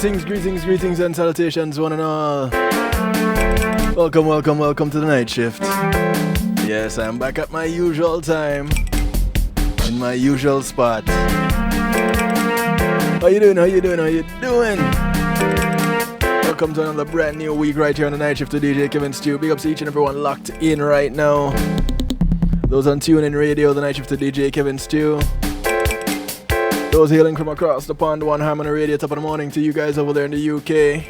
Greetings and salutations, one and all. Welcome to the night shift. Yes, I'm back at my usual time, in my usual spot. How you doing? Welcome to another brand new week right here on the night shift to DJ Kevin Stew. Big ups to each and everyone locked in right now. Those on TuneIn Radio, the night shift to DJ Kevin Stew. Those hailing from across the pond, One Harmony Radio, top of the morning to you guys over there in the UK.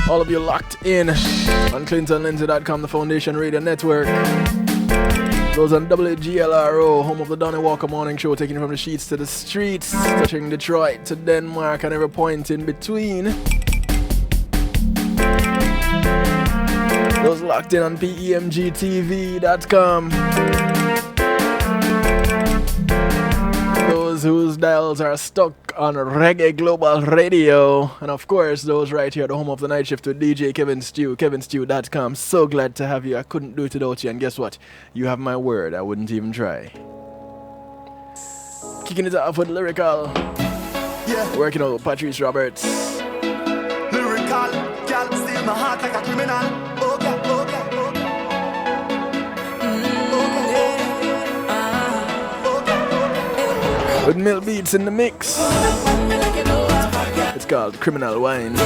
All of you locked in on ClintonLindsay.com, the Foundation Radio Network. Those on WGLRO, home of the Donnie Walker Morning Show, taking you from the sheets to the streets, touching Detroit to Denmark and every point in between. Those locked in on PEMGTV.com. Those whose dials are stuck on Reggae Global Radio. And of course, those right here at the home of the night shift with DJ Kevin Stew, kevinstew.com. So glad to have you. I couldn't do it without you. And guess what? You have my word. I wouldn't even try. Kicking it off with Lyrical. Yeah. Working out with Patrice Roberts. Lyrical, girl, steal my heart like a criminal. With Mill Beats in the mix. It's called Criminal Wine.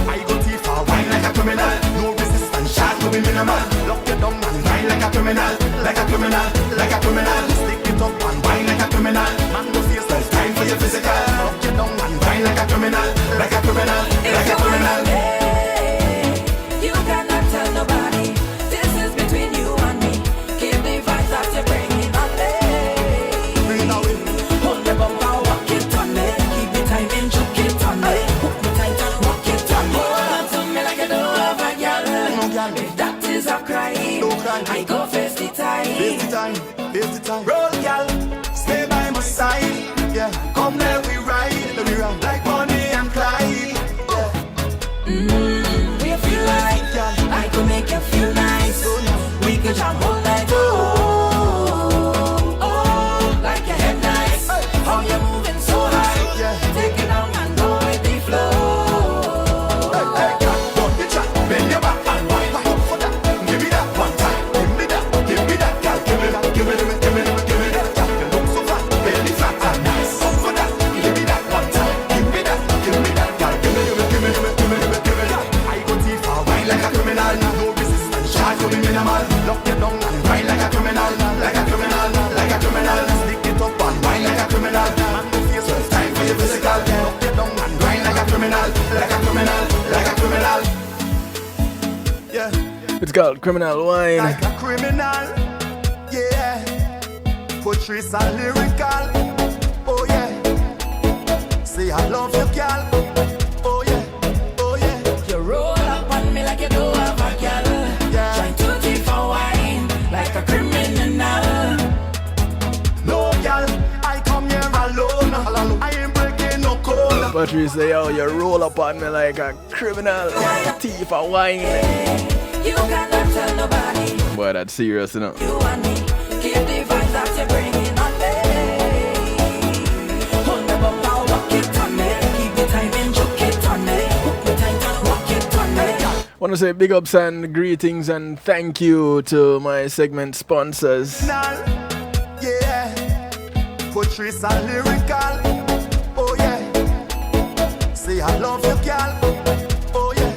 I go thief or wine like a criminal. No resistance, shot to be minimal. Lock you down and wine like a criminal. Like a criminal, like a criminal. Stick it up and wine like a criminal. Man, no face, there's time for your physical. Lock you down and wine like a criminal. Like a criminal, like a criminal. You cannot tell nobody. This is between you and me. Keep the vibes that you're bringing on me. Bring it away. Hold the bumper, walk it on me. Keep the time in, choke it on me. If that is a crime, I go face the time. Face the time. Roll, girl, stay by my side. Yeah, come there we ride like Bonnie and Clyde. We feel like I could make you feel nice. We could jump all night. Oh, like your head nice. How you moving so high? Take it down and go with the flow. Lock you down and wine like a criminal. Like a criminal, like a criminal. Stick it up and wine like a criminal. Man, no face, so it's time for your physical. Lock you down and wine like a criminal. Like a criminal, like a criminal. Yeah. It's called Criminal Wine. Like a criminal. Yeah. Patrice and Lyrical. Oh yeah. Say I love you, girl. Oh yeah. Oh yeah. You roll up on me like you do have a girl. Trying to keep for wine like a criminal. No girl, I come here alone. I ain't breaking no code. Patrice say, yo, you roll up on me like a criminal. Thief or wine. You cannot tell nobody. Boy, that's serious, you know. You and me, keep the vibes that you're bringing on me. Hold the bumper, walk it on me. Keep the time in, choke it on me. Hook me tight and walk it on me. Want to say big ups and greetings and thank you to my segment sponsors. Yeah, Patrice and Lyrical. Oh yeah, say I love you, girl. Oh yeah,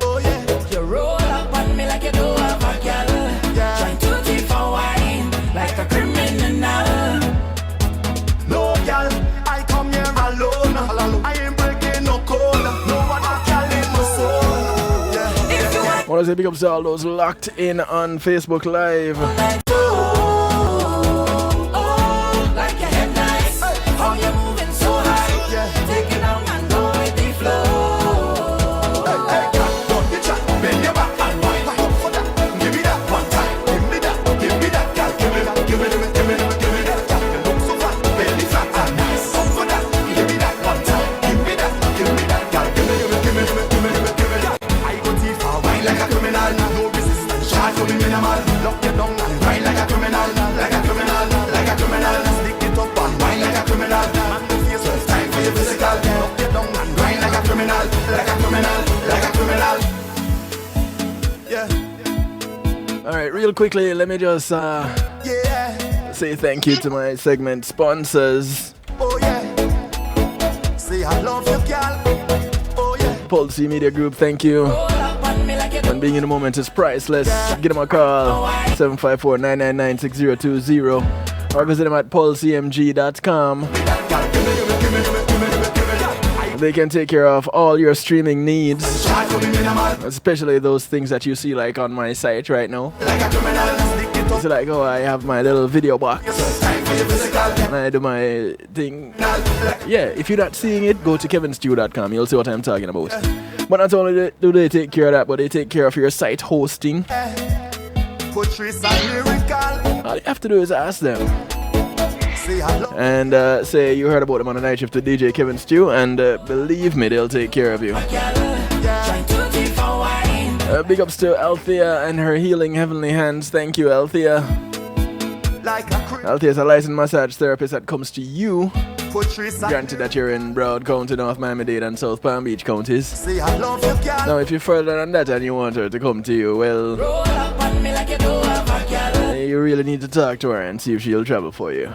oh yeah. You roll up on me like you do have a girl. Trying to keep for wine like a criminal. No girl, I come here alone. I ain't breaking I say big ups to all those locked in on Facebook Live. Like your head nice. How you moving so high? Take it down and go with the flow. Don't be chat, bend your back and wind up for that. Give me that one time, give me that, girl. Give me that, give me that, give me that, give me that, girl. You look so fat, belly flat and nice. Up for that, give me that one time, give me that, girl. Give me that. I go too far, wine like a criminal. No resistance, charge for me minimal. Lock you down and wine like a criminal, like a criminal, like a criminal. Stick it up and wine like a criminal. Man, no face, well, it's time for your physical. Lock you down and wine like a criminal, like a criminal, like a criminal. Yeah. All right, real quickly, let me just say thank you to my segment sponsors. Oh yeah. Say I love you, girl. Oh yeah. Pulse Media Group, thank you. And being in the moment is priceless. Give them a call, 754-999-6020, or visit them at pulsemg.com. They can take care of all your streaming needs, especially those things that you see like on my site right now. It's like, oh, I have my little video box and I do my thing. Yeah, if you're not seeing it, go to kevinstew.com. You'll see what I'm talking about. But not only do they take care of that, but they take care of your site hosting. All you have to do is ask them. And say you heard about them on the night shift to DJ Kevin Stew, and believe me, they'll take care of you. Big ups to Althea and her healing heavenly hands. Thank you, Althea. Althea is a licensed massage therapist that comes to you. Granted that you're in Broward County, North Miami-Dade, and South Palm Beach counties. Now, if you're further than that and you want her to come to you, well, you really need to talk to her and see if she'll travel for you.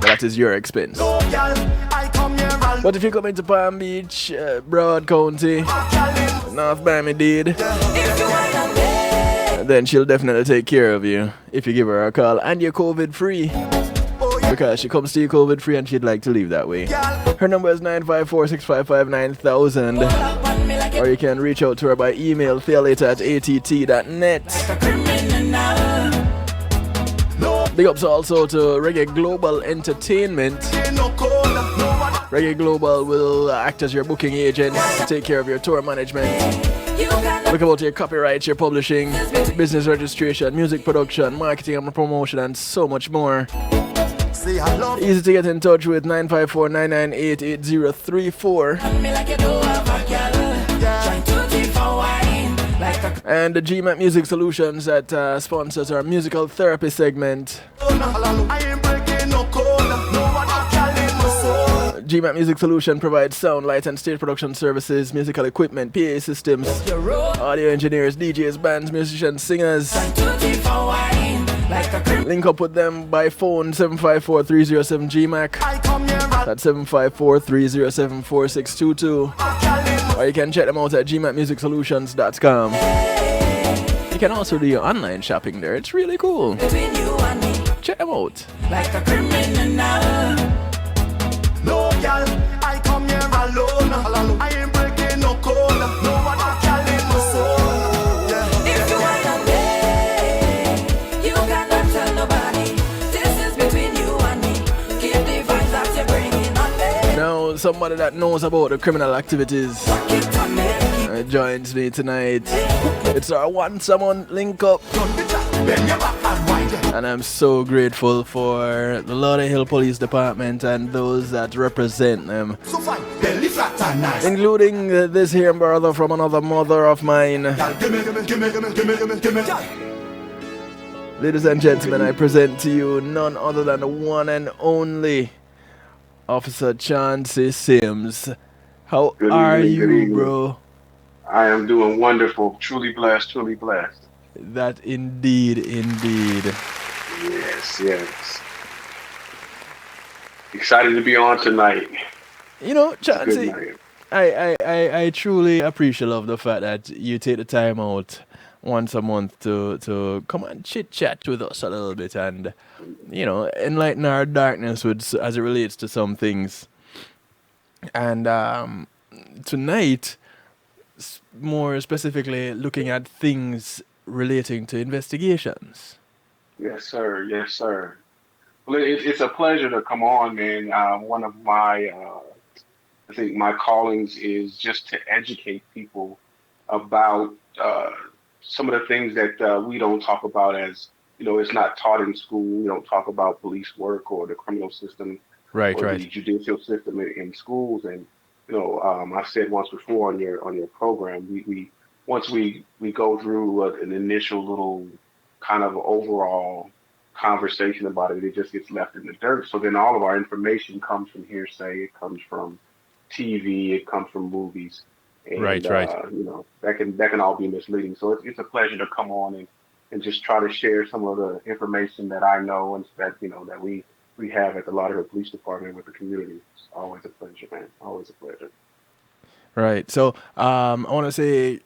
That is your expense. But if you come into Palm Beach, Broward County, North Miami-Dade, then she'll definitely take care of you if you give her a call, and you're COVID-free. Because she comes to you COVID-free and she'd like to leave that way. Her number is 954-655-9000. Or you can reach out to her by email, thealater@att.net. Big ups also to Reggae Global Entertainment. Reggae Global will act as your booking agent, take care of your tour management. Look about your copyrights, your publishing, business registration, music production, marketing and promotion, and so much more. Easy to get in touch with, 954-998-8034. And the GMAT Music Solutions that sponsors our musical therapy segment. GMAT Music Solution provides sound, light and stage production services, musical equipment, PA systems, audio engineers, DJs, bands, musicians, singers. Link up with them by phone, 754-307-GMAC. That's 754-307-4622. Or you can check them out at gmatmusicsolutions.com. You can also do your online shopping there. It's really cool. Check them out. Like a criminal. No girl, I come here alone. I ain't breaking no code. No one can in my soul. If you wanna play, you cannot tell nobody. This is between you and me. Keep the vibes that you're bringing on me. Now, somebody that knows about the criminal activities joins me tonight. It's our once a month link up. And I'm so grateful for the Lauderhill Police Department and those that represent them. Including this here brother from another mother of mine. Ladies and gentlemen, I present to you none other than the one and only Officer Chauncey Sims. How are you, bro? I am doing wonderful. Truly blessed, truly blessed. That indeed. Yes. Excited to be on tonight. You know, Chauncey, I truly appreciate the fact that you take the time out once a month to come and chit chat with us a little bit and, you know, enlighten our darkness with as it relates to some things. And tonight, more specifically looking at things relating to investigations. Yes, sir. Yes, sir. Well, it's a pleasure to come on, man. One of my, I think my callings is just to educate people about some of the things that we don't talk about as, it's not taught in school. We don't talk about police work or the criminal system Right, or right. the judicial system in schools. And I said once before on your program, we once we go through an initial little kind of overall conversation about it, it just gets left in the dirt. So then all of our information comes from hearsay. It comes from TV. It comes from movies, and Right, right. that can all be misleading. So it's a pleasure to come on and just try to share some of the information that I know and that that we have at the Lauderhill Police Department with the community. It's always a pleasure, man. Always a pleasure. Right. So I want to say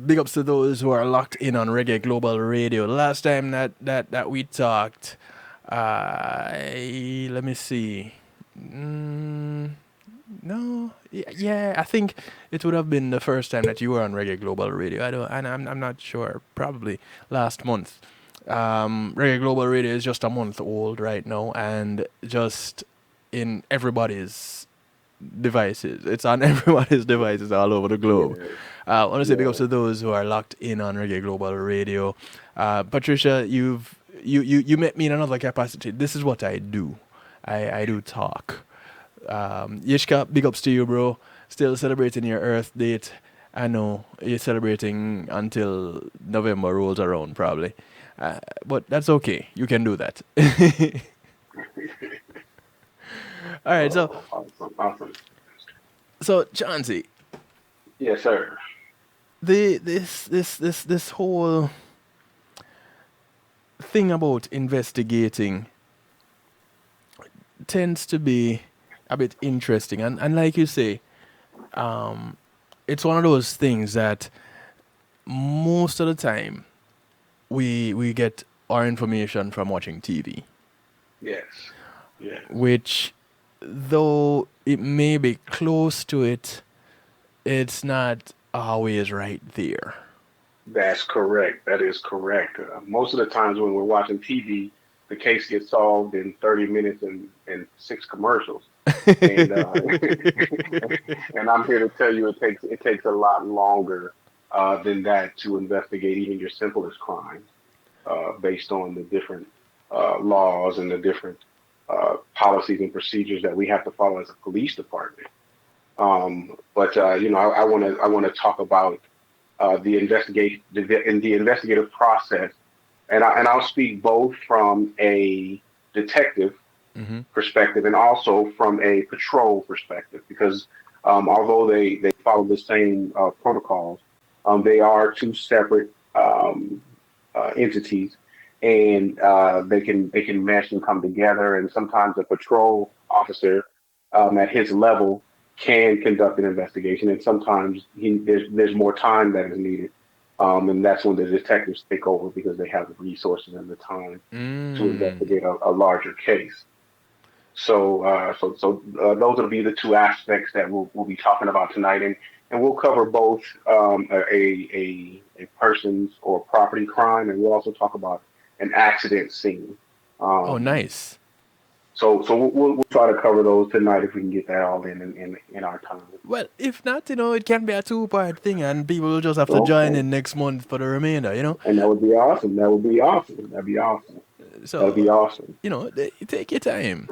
big ups to those who are locked in on Reggae Global Radio. The last time that we talked, let me see. No, yeah, I think it would have been the first time that you were on Reggae Global Radio. I'm not sure. Probably last month. Reggae Global Radio is just a month old right now, and just in everybody's devices. It's on everybody's devices all over the globe. Yeah, I want to say big ups yeah. to those who are locked in on Reggae Global Radio. Patricia, you met me in another capacity. This is what I do. I do talk. Yishka, big ups to you, bro. Still celebrating your Earth date. I know you're celebrating until November rolls around, probably. But that's okay. You can do that. All right, so Oh, awesome, awesome. Chauncey, Yes, sir. this whole thing about investigating tends to be a bit interesting, and like you say, it's one of those things that most of the time we get our information from watching TV, Yes, yes. which, though it may be close to it, it's not always right there. That's correct. That is correct. Most of the times when we're watching TV, the case gets solved in 30 minutes and six commercials. And and I'm here to tell you it takes a lot longer than that to investigate even your simplest crimes, based on the different laws and the different policies and procedures that we have to follow as a police department. But I want to talk about the the investigative process, and I'll speak both from a detective Mm-hmm. perspective and also from a patrol perspective, because although they follow the same protocols, they are two separate entities, and they can mesh and come together. And sometimes a patrol officer at his level can conduct an investigation, and sometimes there's more time that is needed, and that's when the detectives take over because they have the resources and the time to Mm. investigate a larger case. So those will be the two aspects that we'll be talking about tonight, and we'll cover both a person's or property crime, and we'll also talk about an accident scene. Oh, Um, nice. so we'll try to cover those tonight if we can get that all in our time. Well, if not, it can be a two-part thing, and people will just have to join Okay, in next month for the remainder. and that would be awesome. That would be awesome. That'd be awesome. That'd be So, awesome. take your time.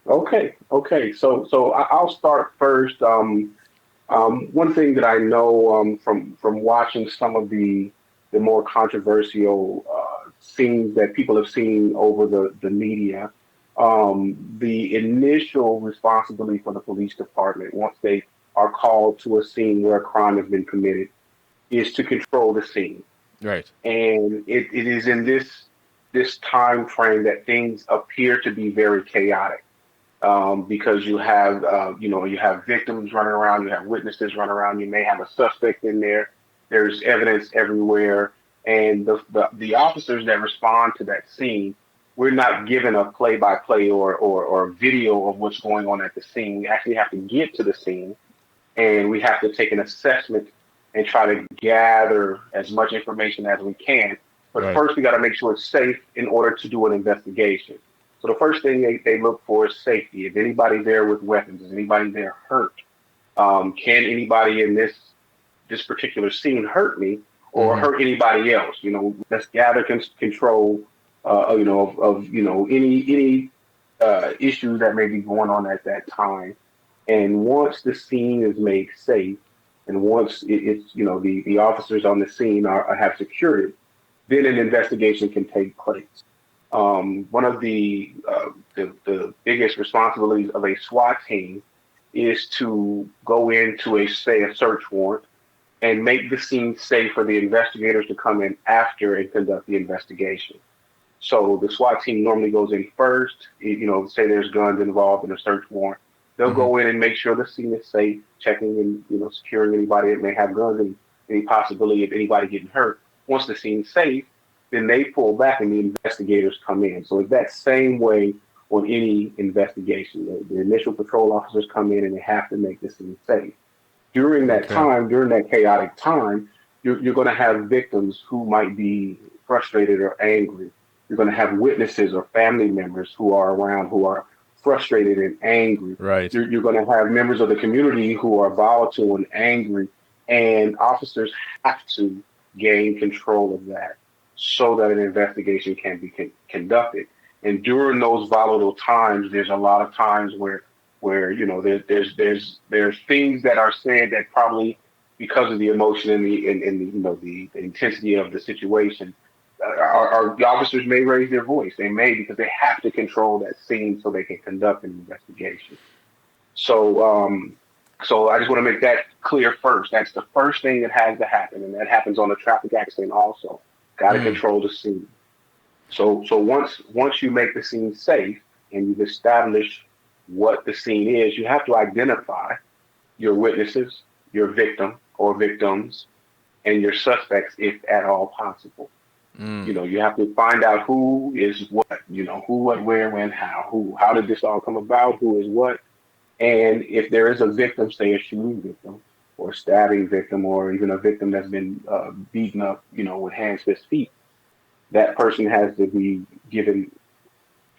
Okay, okay. I'll start first. One thing that I know from watching some of the more controversial scenes that people have seen over the media, the initial responsibility for the police department, once they are called to a scene where a crime has been committed, is to control the scene. Right. And it is in this time frame that things appear to be very chaotic, because you have victims running around, you have witnesses running around, you may have a suspect in there. There's evidence everywhere, and the officers that respond to that scene, we're not given a play-by-play or video of what's going on at the scene. We actually have to get to the scene, and we have to take an assessment and try to gather as much information as we can. But Right. first, we got to make sure it's safe in order to do an investigation. So the first thing they look for is safety. Is anybody there with weapons? Is anybody there hurt? Can anybody in this particular scene hurt me or hurt anybody else? You know, let's gather control. You know, of you know any issues that may be going on at that time. And once the scene is made safe, and once it's you know the officers on the scene have secured it, then an investigation can take place. One of the biggest responsibilities of a SWAT team is to go into a search warrant and make the scene safe for the investigators to come in after and conduct the investigation. So the SWAT team normally goes in first. You know, say there's guns involved in a search warrant, they'll go in and make sure the scene is safe, checking and you know securing anybody that may have guns and any possibility of anybody getting hurt. Once the scene's safe, then they pull back and the investigators come in. So it's that same way on any investigation. The initial patrol officers come in and they have to make the scene safe. During that time, during that chaotic time, you're going to have victims who might be frustrated or angry. You're going to have witnesses or family members who are around who are frustrated and angry. Right. You're going to have members of the community who are volatile and angry, and officers have to gain control of that so that an investigation can be conducted. And during those volatile times, there's a lot of times where you know there's things that are said that probably because of the emotion and the you know the intensity of the situation, the officers may raise their voice. They may because they have to control that scene so they can conduct an investigation. So so I just want to make that clear first. That's the first thing that has to happen, and that happens on a traffic accident also. Got to control the scene. So once you make the scene safe and you've established what the scene is, you have to identify your witnesses, your victim or victims, and your suspects if at all possible. You know, you have to find out who is what, you know, who, what, where, when, how did this all come about, who is what. And if there is a victim, say a shooting victim or a stabbing victim or even a victim that's been beaten up, you know, with hands, fists, feet, that person has to be given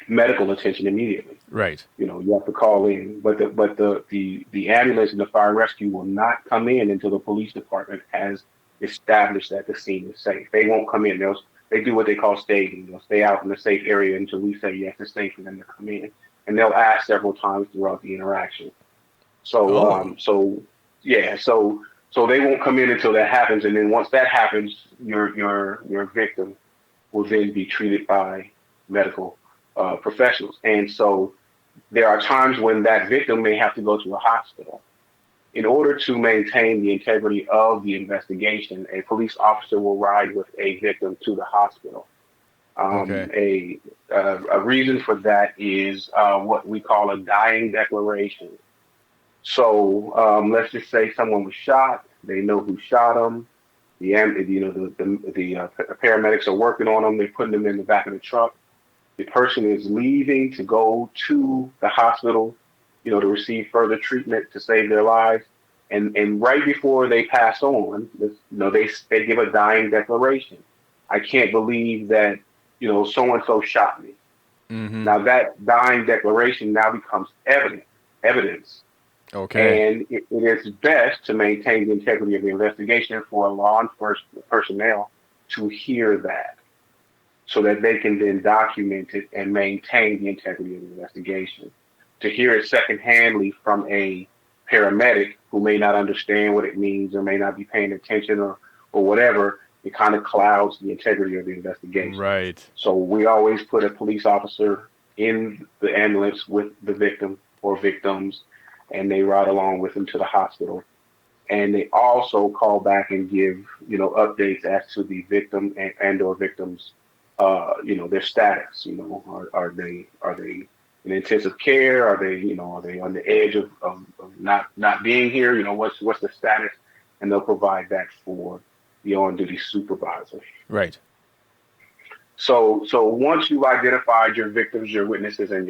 medical attention immediately. Right. You know, you have to call in, but the ambulance and the fire rescue will not come in until the police department has established that the scene is safe. They won't come in. They do what they call staging. They'll stay out in the safe area until we say yes, it's safe for them to come in, and they'll ask several times throughout the interaction. So so they won't come in until that happens, and then once that happens, your victim will then be treated by medical professionals. And so there are times when that victim may have to go to a hospital. In order to maintain the integrity of the investigation, a police officer will ride with a victim to the hospital. A reason for that is what we call a dying declaration. So let's just say someone was shot. They know who shot them. The paramedics are working on them. They're putting them in the back of the truck. The person is leaving to go to the hospital, you know, to receive further treatment to save their lives. And right before they pass on, you know, they give a dying declaration. I can't believe that, you know, so-and-so shot me. Now that dying declaration now becomes evidence. Okay. And it is best to maintain the integrity of the investigation for law enforcement personnel to hear that so that they can then document it and maintain the integrity of the investigation. To hear it secondhandly from a paramedic who may not understand what it means or may not be paying attention or whatever, it kind of clouds the integrity of the investigation. Right. So we always put a police officer in the ambulance with the victim or victims, and they ride along with them to the hospital. And they also call back and give, you know, updates as to the victim and or victims, you know, their status. You know, are they in intensive care? Are they on the edge of not being here? You know, what's the status? And they'll provide that for the on-duty supervisor. Right. So once you've identified your victims, your witnesses, and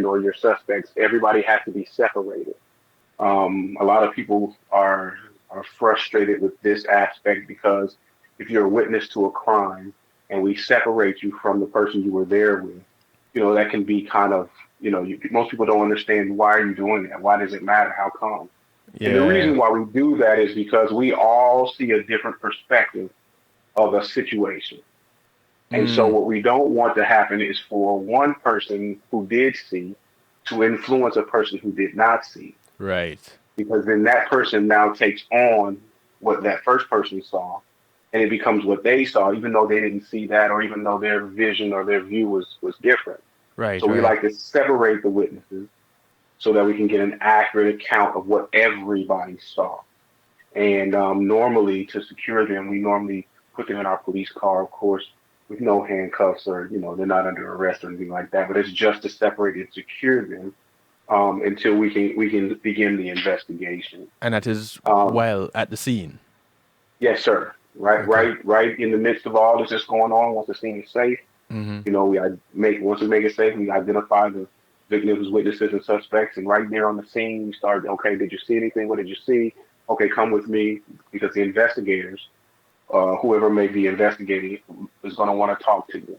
or your suspects, everybody has to be separated. A lot of people are are frustrated with this aspect because if you're a witness to a crime and we separate you from the person you were there with, that can be kind of, most people don't understand why are you doing that? Why does it matter? How come? And the Yeah. reason why we do that is because we all see a different perspective of a situation. And so Mm. what we don't want to happen is for one person who did see to influence a person who did not see, Right. because then that person now takes on what that first person saw and it becomes what they saw, even though they didn't see that or even though their vision or their view was different. Right. So we Right. like to separate the witnesses so that we can get an accurate account of what everybody saw. And normally, to secure them, we normally put them in our police car, of course, with no handcuffs or, they're not under arrest or anything like that. But it's just to separate and secure them until we can begin the investigation. And that is Um, while at the scene. yes, sir. Right, Okay. right in the midst of all this that's going on, once the scene is safe, Mm-hmm. once we make it safe, we identify the victims, witnesses, and suspects, and right there on the scene, we start. Okay, did you see anything? What did you see? Okay, come with me because the investigators, whoever may be investigating, is going to want to talk to you.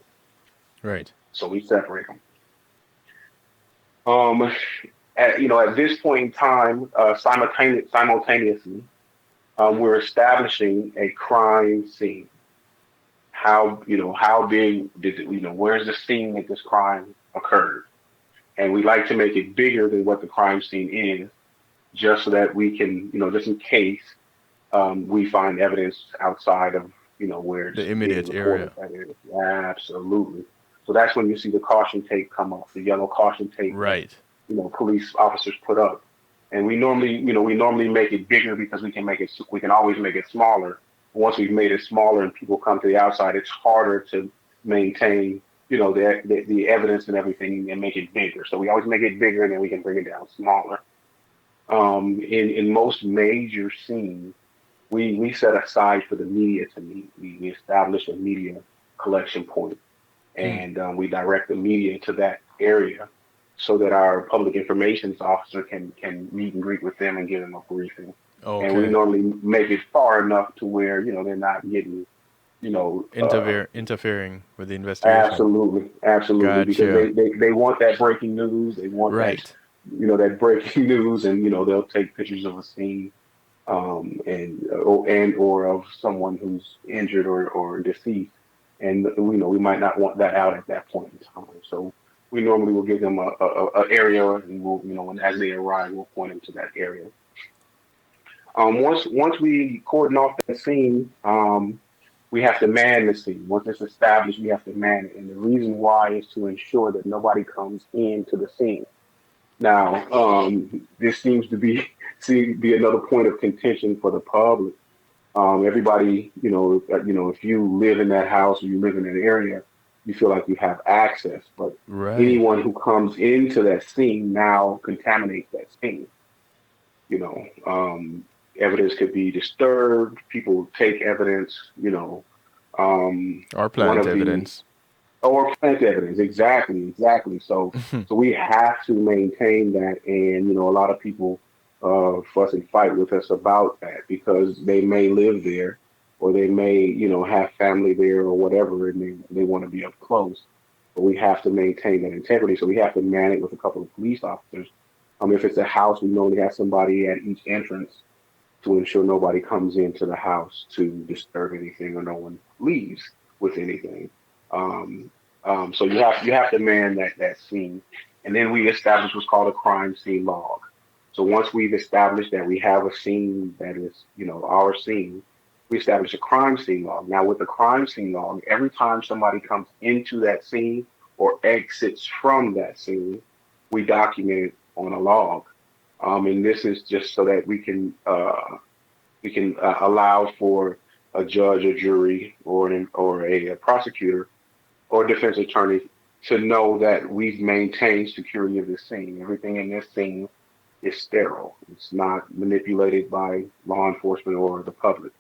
Right. So we separate them. Um, at this point in time, simultaneously, we're establishing a crime scene. How big did where's the scene that this crime occurred? And we like to make it bigger than what the crime scene is, just so that we can, just in case we find evidence outside of, where The it's being immediate recorded. area. That is absolutely. So that's when you see the caution tape come up, the yellow caution tape that Right. police officers put up. And we normally make it bigger because we can always make it smaller. Once we've made it smaller and people come to the outside, it's harder to maintain, the evidence and everything and make it bigger. So we always make it bigger and then we can bring it down smaller. In most major scenes, we set aside for the media to meet. We establish a media collection point, Mm. and we direct the media to that area so that our public information officer can meet and greet with them and give them a briefing. And we Okay. normally make it far enough to where they're not getting you know uh, Interfering with the investigation. absolutely because Gotcha. they want that breaking news. They want Right. that breaking news, and they'll take pictures of a scene and or of someone who's injured or deceased, and we might not want that out at that point in time. So we normally will give them a area, and we'll when as they arrive, we'll point them to that area. Once we cordon off that scene, we have to man the scene. Once it's established, we have to man it, and the reason why is to ensure that nobody comes into the scene. Now, this seems to be another point of contention for the public. Everybody, if you live in that house or you live in that area, you feel like you have access. But Right. anyone who comes into that scene now contaminates that scene. You know, evidence could be disturbed. People take evidence. Or One plant of the evidence. or plant evidence, exactly. So we have to maintain that, and a lot of people fuss and fight with us about that because they may live there, or they may, have family there or whatever, and they want to be up close. But we have to maintain that integrity, so we have to man it with a couple of police officers. If it's a house, we normally have somebody at each entrance to ensure nobody comes into the house to disturb anything or no one leaves with anything. Um, so you have to man that scene, and then we establish what's called a crime scene log. So once we've established that we have a scene that is our scene, we establish a crime scene log. Now with the crime scene log, every time somebody comes into that scene or exits from that scene, we document it on a log. And this is just so that we can allow for a judge, a jury, or a prosecutor or defense attorney to know that we've maintained security of this scene. Everything in this scene is sterile. It's not manipulated by law enforcement or the public,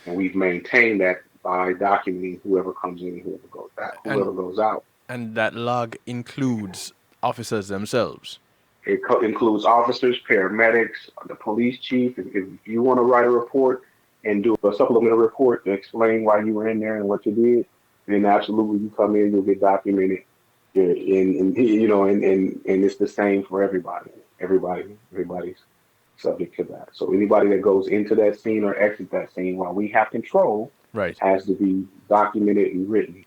and we've maintained that by documenting whoever comes in, and whoever goes out, And whoever goes out. and that log includes officers themselves. Includes officers, paramedics, the police chief. If you want to write a report and do a supplemental report to explain why you were in there and what you did, then absolutely you come in, you'll get documented. Yeah, and and it's the same for everybody. Everybody's subject to that. So anybody that goes into that scene or exit that scene while we have control Right. has to be documented and written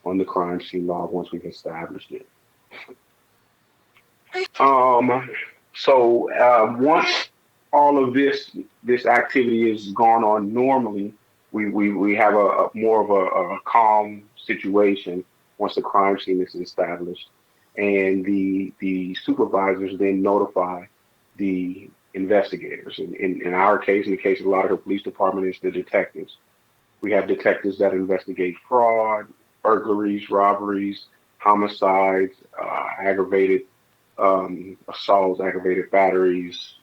on the crime scene log once we've established it. Um, once all of this activity is gone on normally, we have a more of a calm situation once the crime scene is established, and the supervisors then notify the investigators. In our case, in the case of the Lauderhill Police Department, it's the detectives. We have detectives that investigate fraud, burglaries, robberies, homicides, aggravated assaults, aggravated batteries,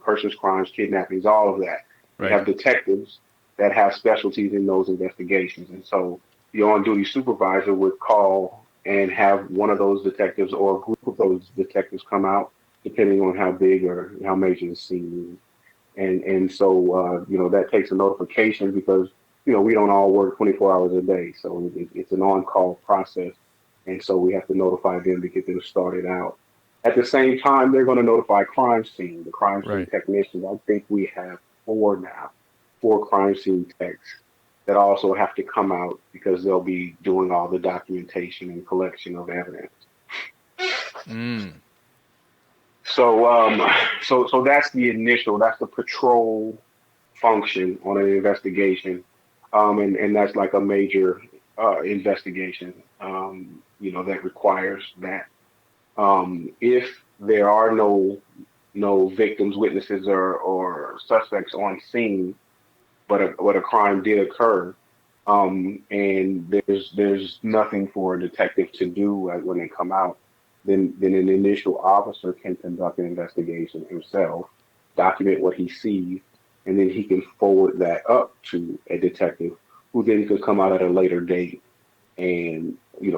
persons crimes, kidnappings, all of that. We Right. have detectives that have specialties in those investigations. And so the on-duty supervisor would call and have one of those detectives or a group of those detectives come out, depending on how big or how major the scene is. And so that takes a notification because we don't all work 24 hours a day, so it's an on-call process, and so we have to notify them to get them started out. At the same time, they're going to notify the crime scene Right. technicians. I think we have four now, four crime scene techs that also have to come out because they'll be doing all the documentation and collection of evidence. Mm. So that's that's the patrol function on an investigation, and that's like a major investigation, that requires that. If there are no victims, witnesses, or suspects on scene, but a crime did occur, and there's nothing for a detective to do when they come out, then an initial officer can conduct an investigation himself, document what he sees, and then he can forward that up to a detective who then could come out at a later date and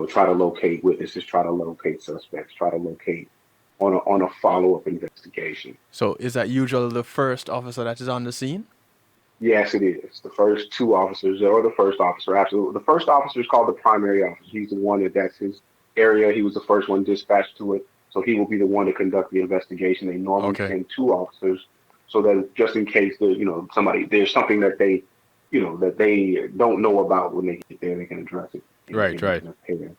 try to locate witnesses, try to locate suspects, try to locate on a follow up investigation. So is that usually the first officer that is on the scene? Yes, it is. The first two officers, or the first officer, absolutely. The first officer is called the primary officer. He's the one that's his area. He was the first one dispatched to it. So he will be the one to conduct the investigation. They normally Okay. send two officers so that just in case there's something that that they don't know about when they get there, they can address it Right. Right. in a pair.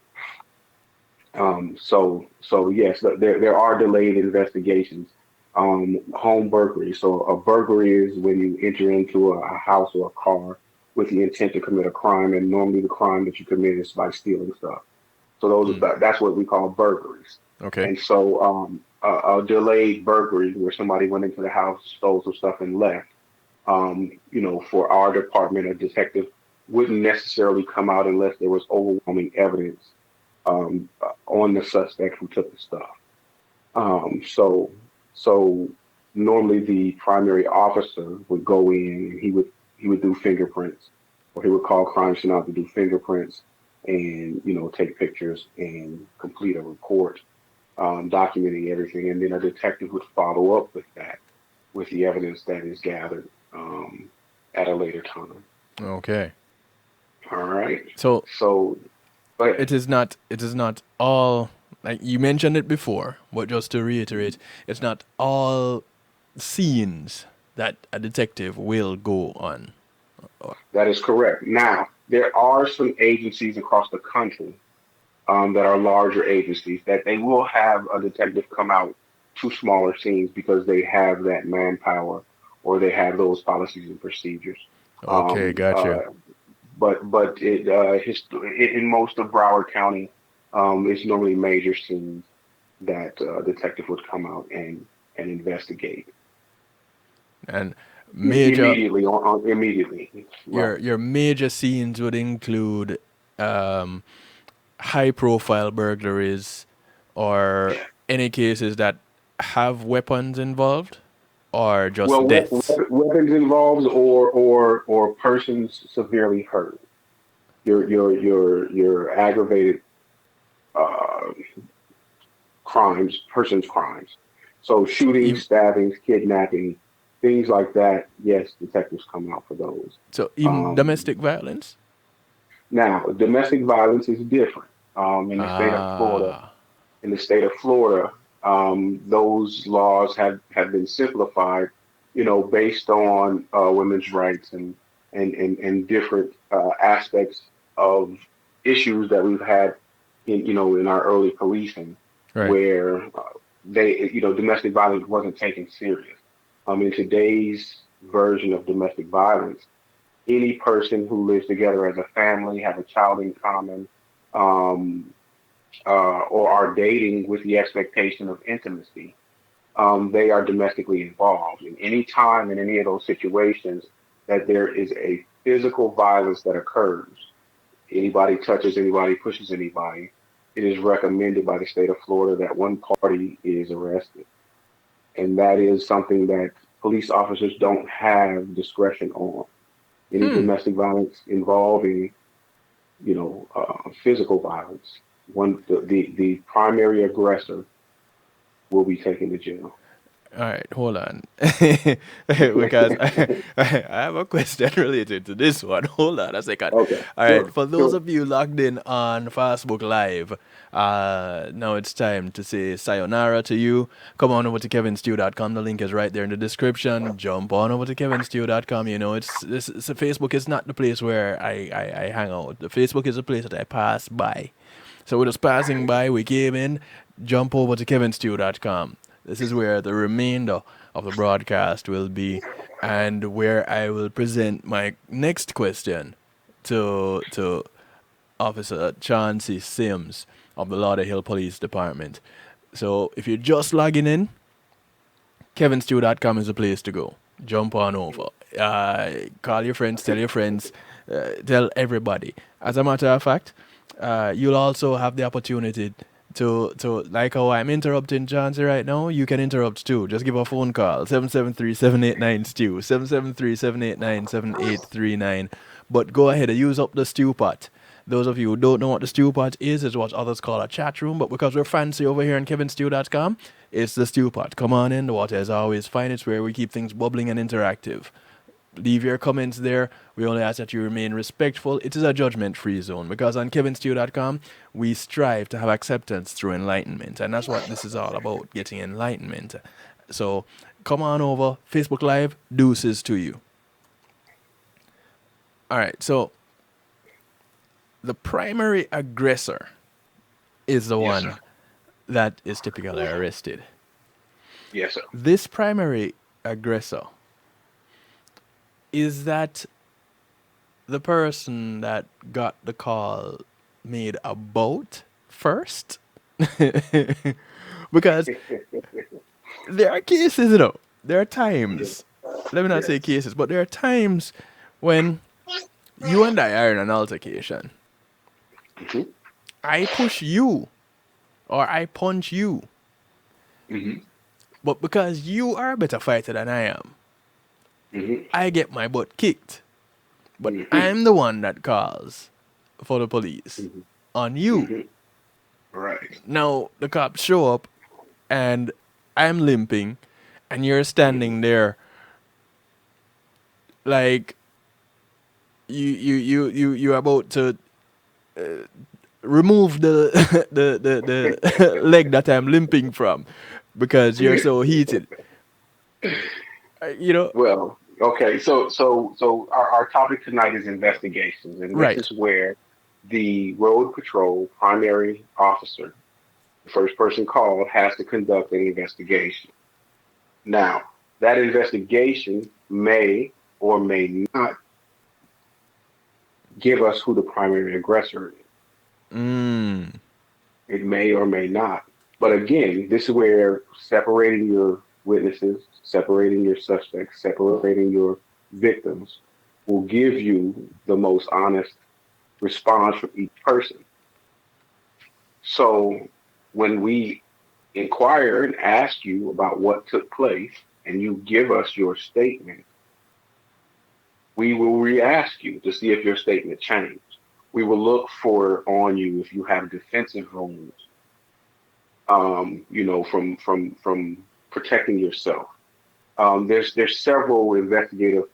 So yes, there are delayed investigations. Home burglary. So a burglary is when you enter into a house or a car with the intent to commit a crime, and normally the crime that you commit is by stealing stuff. So Mm. that's what we call burglaries. Okay. And so a delayed burglary where somebody went into the house, stole some stuff, and left. For our department, a detective wouldn't necessarily come out unless there was overwhelming evidence on the suspect who took the stuff. So normally the primary officer would go in and he would do fingerprints, or he would call crime scene out to do fingerprints and take pictures and complete a report, documenting everything, and then a detective would follow up with that with the evidence that is gathered at a later time. Okay. All right. So So, go ahead. it is not all, like you mentioned it before, but just to reiterate, it's not all scenes that a detective will go on. That is correct. Now, there are some agencies across the country that are larger agencies that they will have a detective come out to smaller scenes because they have that manpower or they have those policies and procedures. Okay, Um, gotcha. uh, but in most of Broward County, it's normally major scenes that detective would come out and investigate And major immediately. your Right. your major scenes would include um, high profile burglaries or any cases that have weapons involved or Well, just deaths. weapons involved or persons severely hurt. Your aggravated uh, crimes, persons crimes. So shooting, Ev- stabbings, kidnapping, things like that. Yes, detectives come out for those. So even Um, domestic violence. Now, domestic violence is different. In the state of Florida, Ah, in the state of Florida, those laws have been simplified, based on women's rights and different aspects of issues that we've had in our early policing, right. where domestic violence wasn't taken serious. In today's version of domestic violence, any person who lives together as a family, have a child in common, um, or are dating with the expectation of intimacy, they are domestically involved. And any time in any of those situations that there is a physical violence that occurs, anybody touches anybody, pushes anybody, it is recommended by the state of Florida that one party is arrested. And that is something that police officers don't have discretion on. Any Hmm. domestic violence involving, physical violence, the primary aggressor will be taken to jail. All right, hold on. Because I have a question related to this one. Hold on a second. Okay, All right, sure, for those sure. of you logged in on Facebook Live, now it's time to say sayonara to you. Come on over to kevinstew.com. The link is right there in the description. Jump on over to kevinstew.com. You know, Facebook is not the place where I hang out. The Facebook is a place that I pass by. So we're just passing by, we came in, jump over to kevinstew.com. This is where the remainder of the broadcast will be, and where I will present my next question to Officer Chauncey Sims of the Lauderhill Police Department. So if you're just logging in, kevinstew.com is the place to go. Jump on over. Call your friends, tell your friends, tell everybody. As a matter of fact, you'll also have the opportunity to like how I'm interrupting Chauncey right now, you can interrupt too. Just give a phone call, 773-789-STEW, 773-789-7839. But go ahead and use up the stew pot. Those of you who don't know what the stew pot is what others call a chat room, but because we're fancy over here on kevinstew.com, it's the stew pot. Come on in, the water is always fine. It's where we keep things bubbling and interactive. Leave your comments there. We only ask that you remain respectful. It is a judgment-free zone because on kevinstew.com, we strive to have acceptance through enlightenment. And that's what this is all about, getting enlightenment. So come on over. Facebook Live, deuces to you. All right, so the primary aggressor is the Yes, sir. one that is typically arrested. Yes, sir. This primary aggressor, is that the person that got the call made a boat first? Because there are cases, there are Yes, times, let me not say yes. cases, but there are times when you and I are in an altercation. Hmm. I push you or I punch you, Hmm. but because you are a better fighter than I am, Hmm. I get my butt kicked. But Hmm. I'm the one that calls for the police Hmm. on you. Hmm. Right. Now the cops show up and I'm limping and you're Hmm. standing there like you're about to remove the the leg that I'm limping from because you're so heated. You know, Well, okay. So our topic tonight is investigations, and this right. is where the road patrol primary officer, the first person called, has to conduct an investigation. Now, that investigation may or may not give us who the primary aggressor is. Mm. It may or may not. But again, this is where separating your witnesses, separating your suspects, separating your victims will give you the most honest response from each person. So when we inquire and ask you about what took place and you give us your statement, we will re-ask you to see if your statement changed. We will look for on you if you have defensive wounds, from protecting yourself. There's several investigative,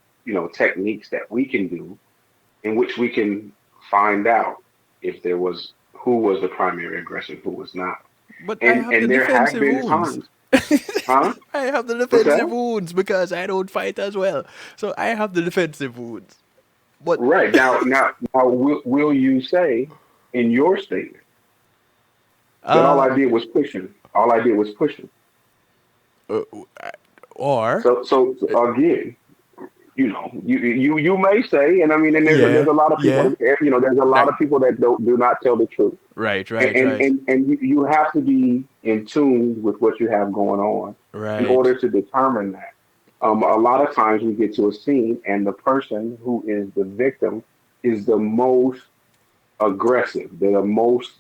techniques that we can do in which we can find out if there was who was the primary aggressor, who was not. But I And have the and there have defensive been wounds. times, huh? I have the What's defensive that? wounds because I don't fight as well. So I have the defensive wounds. But Right now, will you say in your statement that all uh, I did was pushing? All I did was pushing. uh or So again, you may say, and I mean, and there's yeah, a lot of people, yeah. there's a lot That of people that do not tell the truth, right, and right, and right, and, and you have to be in tune with what you have going on in right, order to determine that. A lot of times we get to a scene, and the person who is the victim is the most aggressive. They're the most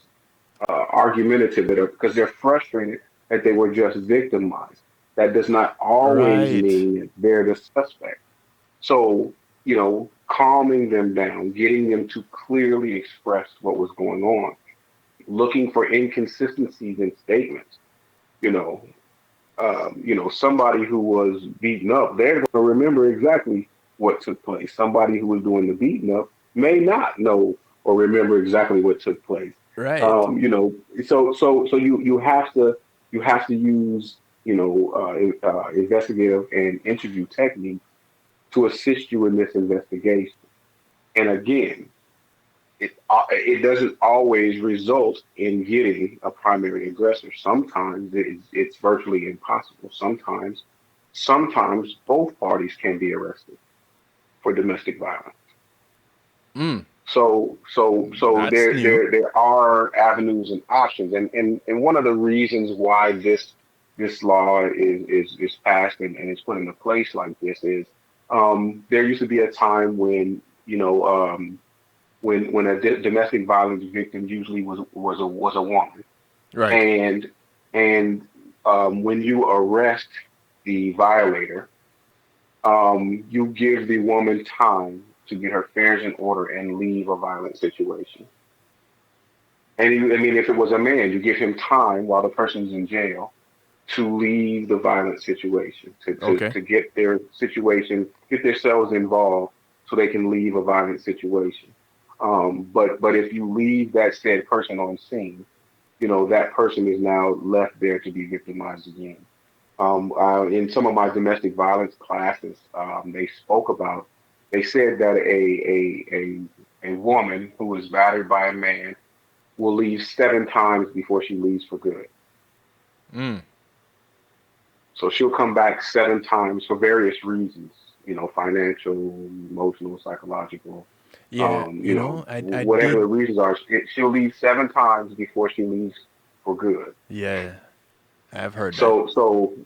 argumentative, because they're frustrated that they were just victimized. That does not always right, mean that they're the suspect. So, calming them down, getting them to clearly express what was going on, looking for inconsistencies in statements. You know, somebody who was beaten up, they're going to remember exactly what took place. Somebody who was doing the beating up may not know or remember exactly what took place. right. So you have to use investigative and interview techniques to assist you in this investigation. And again, it doesn't always result in getting a primary aggressor. Sometimes it's virtually impossible. Sometimes both parties can be arrested for domestic violence. Mm, So that's there new. there there are avenues and options, and one of the reasons why this law is passed and is put into place like this is, there used to be a time when when a domestic violence victim usually was a woman, Right, and when you arrest the violator, you give the woman time to get her affairs in order and leave a violent situation. I mean, if it was a man, you give him time while the person's in jail to leave the violent situation, okay, to get their situation, get themselves involved so they can leave a violent situation. But if you leave that said person on scene, that person is now left there to be victimized again. In some of my domestic violence classes, they said that a woman who was battered by a man will leave 7 times before she leaves for good. mm, So she'll come back 7 times for various reasons, financial, emotional, psychological, yeah. You know, I whatever the did. reasons are. She'll leave 7 times before she leaves for good. Yeah, I've heard that. So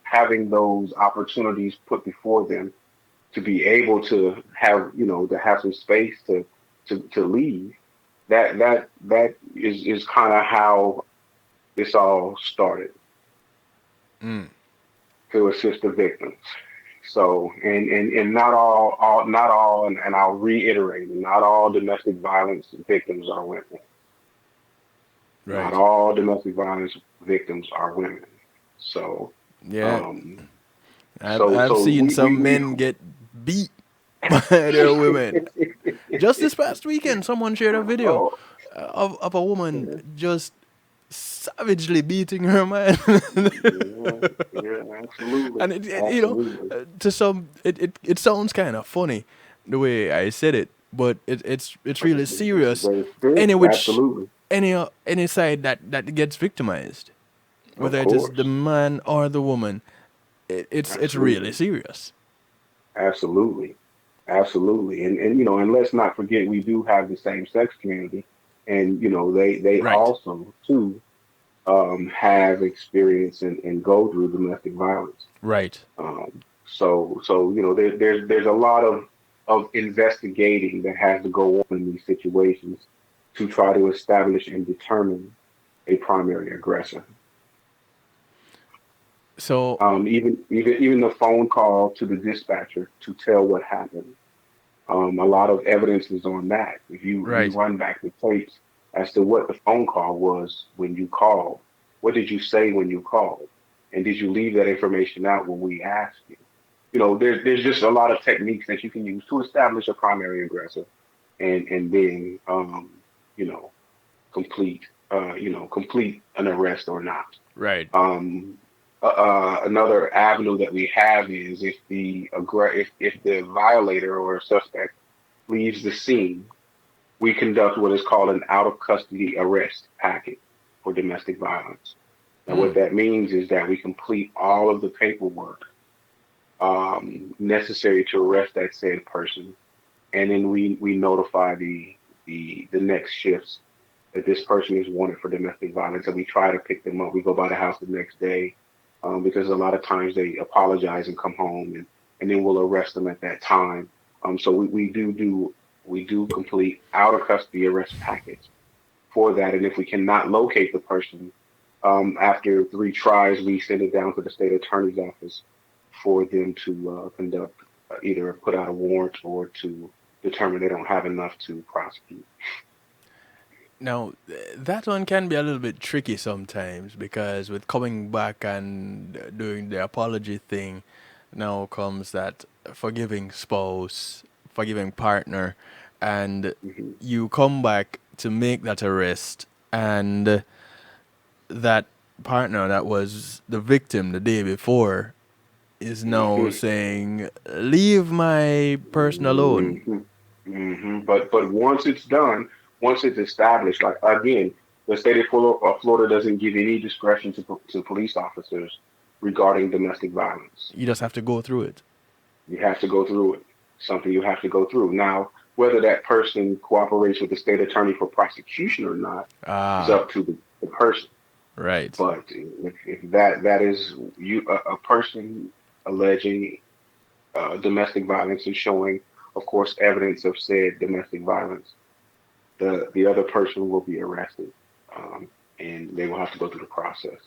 having those opportunities put before them to be able to have some space to leave, that is kind of how this all started, Mm, to assist the victims. So, and not all, and I'll reiterate, not all domestic violence victims are women. Not right. all domestic violence victims are women. So, Yeah, um, so I've so seen we some we men get beat by their women. Just this past weekend, someone shared a video oh of a woman yeah, just savagely beating her man. yeah, yeah, absolutely, And absolutely. to some, it sounds kind of funny the way I said it, but it's But really it's serious. very serious. Any which Absolutely, any side that gets victimized, of whether it is the course, man or the woman, it's really absolutely, serious. absolutely, absolutely. And let's not forget, we do have the same sex community, and they Right, also too have experience and go through domestic violence. right. So there's a lot of investigating that has to go on in these situations to try to establish and determine a primary aggressor. So Even the phone call to the dispatcher to tell what happened. A lot of evidence is on that. If you right, run back the tapes as to what the phone call was when you called, What did you say when you called? And did you leave that information out when we asked you? There's just a lot of techniques that you can use to establish a primary aggressor, and then you know complete complete an arrest or not. Right. Another avenue that we have is if the violator or suspect leaves the scene, we conduct what is called an out of custody arrest packet for domestic violence. Now, what Mm. that means is that we complete all of the paperwork necessary to arrest that said person, and then we notify the next shifts that this person is wanted for domestic violence, and we try to pick them up. We go by the house the next day, because a lot of times they apologize and come home, and then we'll arrest them at that time. So we do complete out of custody arrest package for that, and if we cannot locate the person, after 3 tries, we send it down to the state attorney's office for them to conduct, either put out a warrant or to determine they don't have enough to prosecute. Now, that one can be a little bit tricky sometimes because with coming back and doing the apology thing, now comes that forgiving spouse, forgiving partner, and Hmm. you come back to make that arrest, and that partner that was the victim the day before is now Hmm. saying, "Leave my person alone." Hmm. But once it's done, once it's established, like again, the state of Florida doesn't give any discretion to police officers regarding domestic violence. You just have to go through it. You have to go through it. Something you have to go through. Now, whether that person cooperates with the state attorney for prosecution or not is Ah, up to the person. right. But if that is a person alleging domestic violence and showing, of course, evidence of said domestic violence, the other person will be arrested, and they will have to go through the process.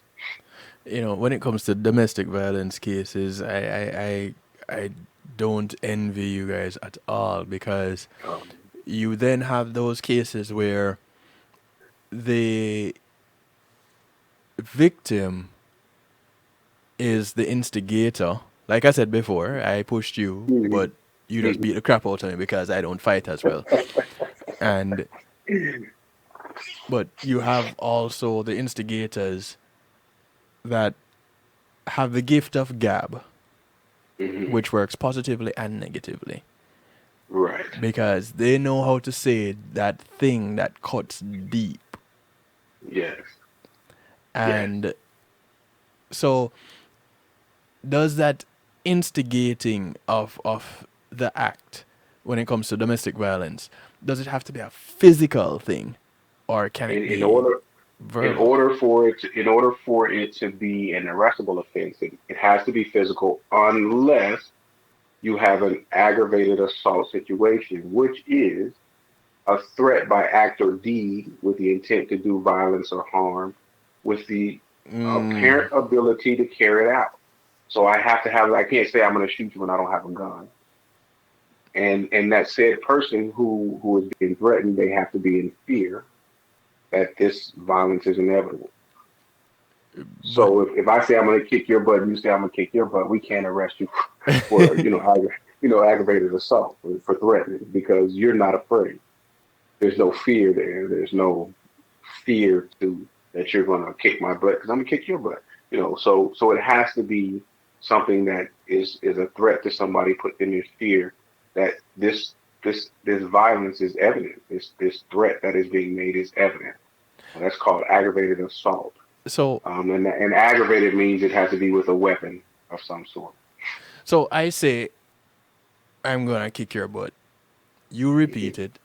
When it comes to domestic violence cases, I don't envy you guys at all because Um, you then have those cases where the victim is the instigator. Like I said before, I pushed you, mhm, but you just mhm. beat the crap out of me because I don't fight as well. And but you have also the instigators that have the gift of gab, Mhm. which works positively and negatively Right. because they know how to say that thing that cuts deep. Yes. Yes. And so, does that instigating of the act when it comes to domestic violence, does it have to be a physical thing, or can In it in be order in verbal? order for it to be an arrestable offense, it has to be physical unless you have an aggravated assault situation, which is a threat by act or deed with the intent to do violence or harm with the Mm, apparent ability to carry it out. So I can't say I'm going to shoot you when I don't have a gun. And that said person who is being threatened, they have to be in fear that this violence is inevitable. but So if I say I'm going to kick your butt and you say I'm going to kick your butt, we can't arrest you for aggravated assault for threatening because you're not afraid. There's no fear there. There's no fear to that you're going to kick my butt because I'm going to kick your butt. So it has to be something that is a threat to somebody, put them in fear that this violence is evident. This threat that is being made is evident. And that's called aggravated assault. so And aggravated means it has to be with a weapon of some sort. so I say I'm gonna kick your butt. You repeat Mhm. it,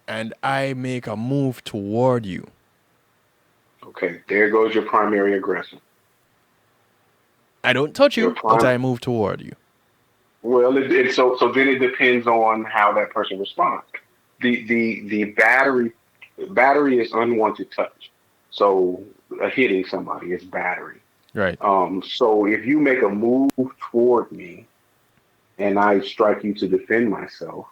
and I make a move toward you. Okay, there goes your primary aggressor. I don't touch Your you, but prime. I move toward you. Well, so then it depends on how that person responds. The battery is unwanted touch. So hitting somebody is battery. Right. So if you make a move toward me and I strike you to defend myself,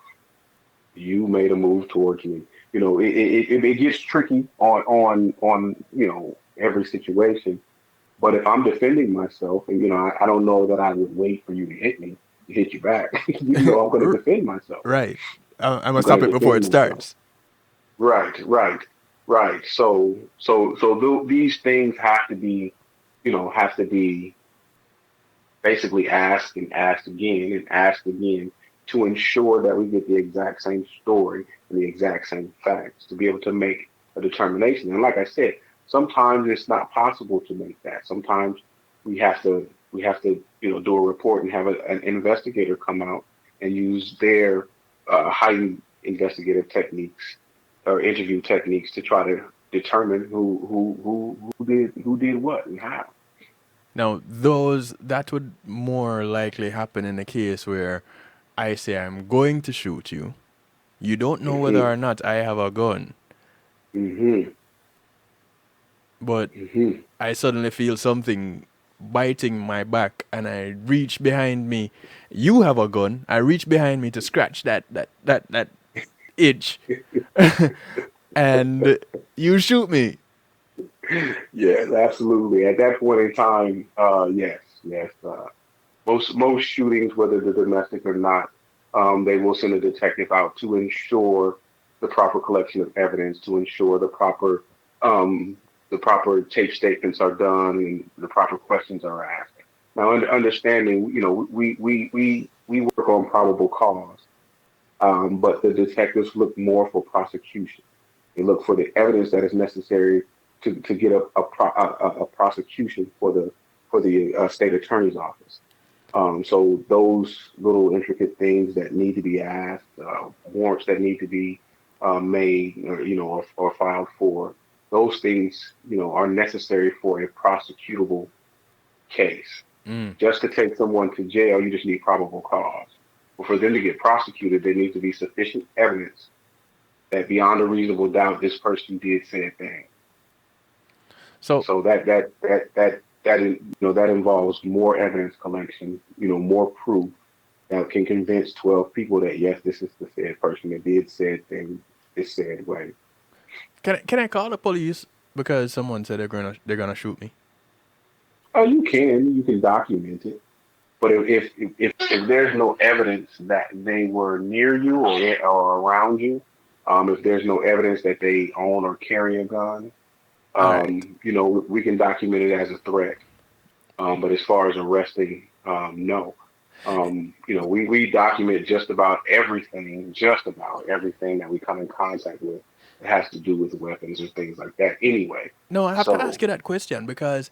you made a move towards me. It gets tricky on every situation. But if I'm defending myself, and I don't know that I would wait for you to hit me to hit you back. I'm going to R- defend myself. right. I I'm must stop going it to before it defend myself. starts. Right, right, right. So these things have to be basically asked and asked again and asked again to ensure that we get the exact same story and the exact same facts to be able to make a determination. And like I said, sometimes it's not possible to make that. Sometimes we have to do a report and have an investigator come out and use their heightened investigative techniques or interview techniques to try to determine who did what and how. Now, that would more likely happen in a case where I say I'm going to shoot you. You don't know whether Hmm. or not I have a gun, Hmm. but Hmm. I suddenly feel something biting my back and I reach behind me. You have a gun. I reach behind me to scratch that itch and you shoot me. Yes, absolutely. At that point in time, yes, yes. Most shootings, whether they're domestic or not, they will send a detective out to ensure the proper collection of evidence, to ensure um, the proper tape statements are done and the proper questions are asked. Now, understanding, we work on probable cause, but the detectives look more for prosecution. They look for the evidence that is necessary to get a prosecution for the state attorney's office. So those little intricate things that need to be asked, warrants that need to be made, or filed for, those things, are necessary for a prosecutable case. Mm. Just to take someone to jail, you just need probable cause. But for them to get prosecuted, there needs to be sufficient evidence that beyond a reasonable doubt, this person did said thing. So So that involves more evidence collection, more proof that can convince 12 people that yes, this is the said person that did said thing this said way. can I call the police because someone said they're gonna shoot me? Oh, you can document it, but if there's no evidence that they were near you or around you, if there's no evidence that they own or carry a gun, All right. we can document it as a threat. But as far as arresting, no. We document just about everything that we come in contact with that has to do with weapons or things like that anyway. No, I have to ask So, you that question because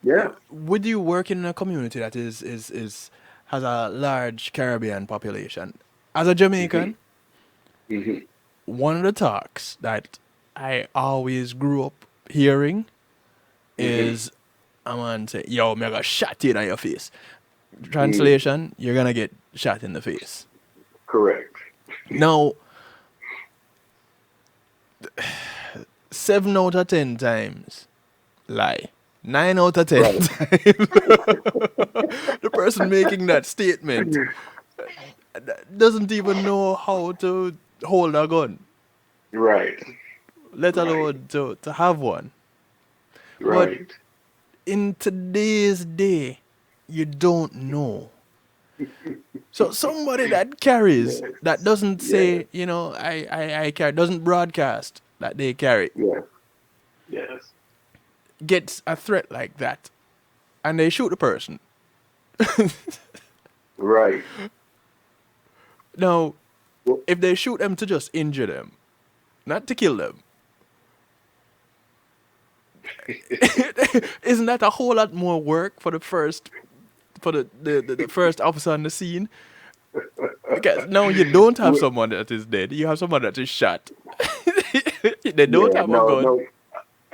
yeah. would you work in a community that is has a large Caribbean population? As a Hmm. Jamaican, Hmm. one of the talks that I always grew up hearing Hmm. is a man say, "Yo, me gonna shot you in your face." Hmm. Translation: You're gonna get shot in the face. Correct. Now, 7 out of 10 times lie. 9 out of 10 Right. times, the person making that statement doesn't even know how to hold a gun, Right. let Right. alone to have one. But Right. in today's day, you don't know. So somebody that carries, Yes. that doesn't Yes. say, I carry, doesn't broadcast that they carry, Yes. Yes. gets a threat like that, and they shoot the person. Right. Now, Well, if they shoot them to just injure them, not to kill them, isn't that a whole lot more work for the first officer on the scene? Because now you don't have well, someone that is dead, you have someone that is shot. They don't yeah. have a No. gun. No.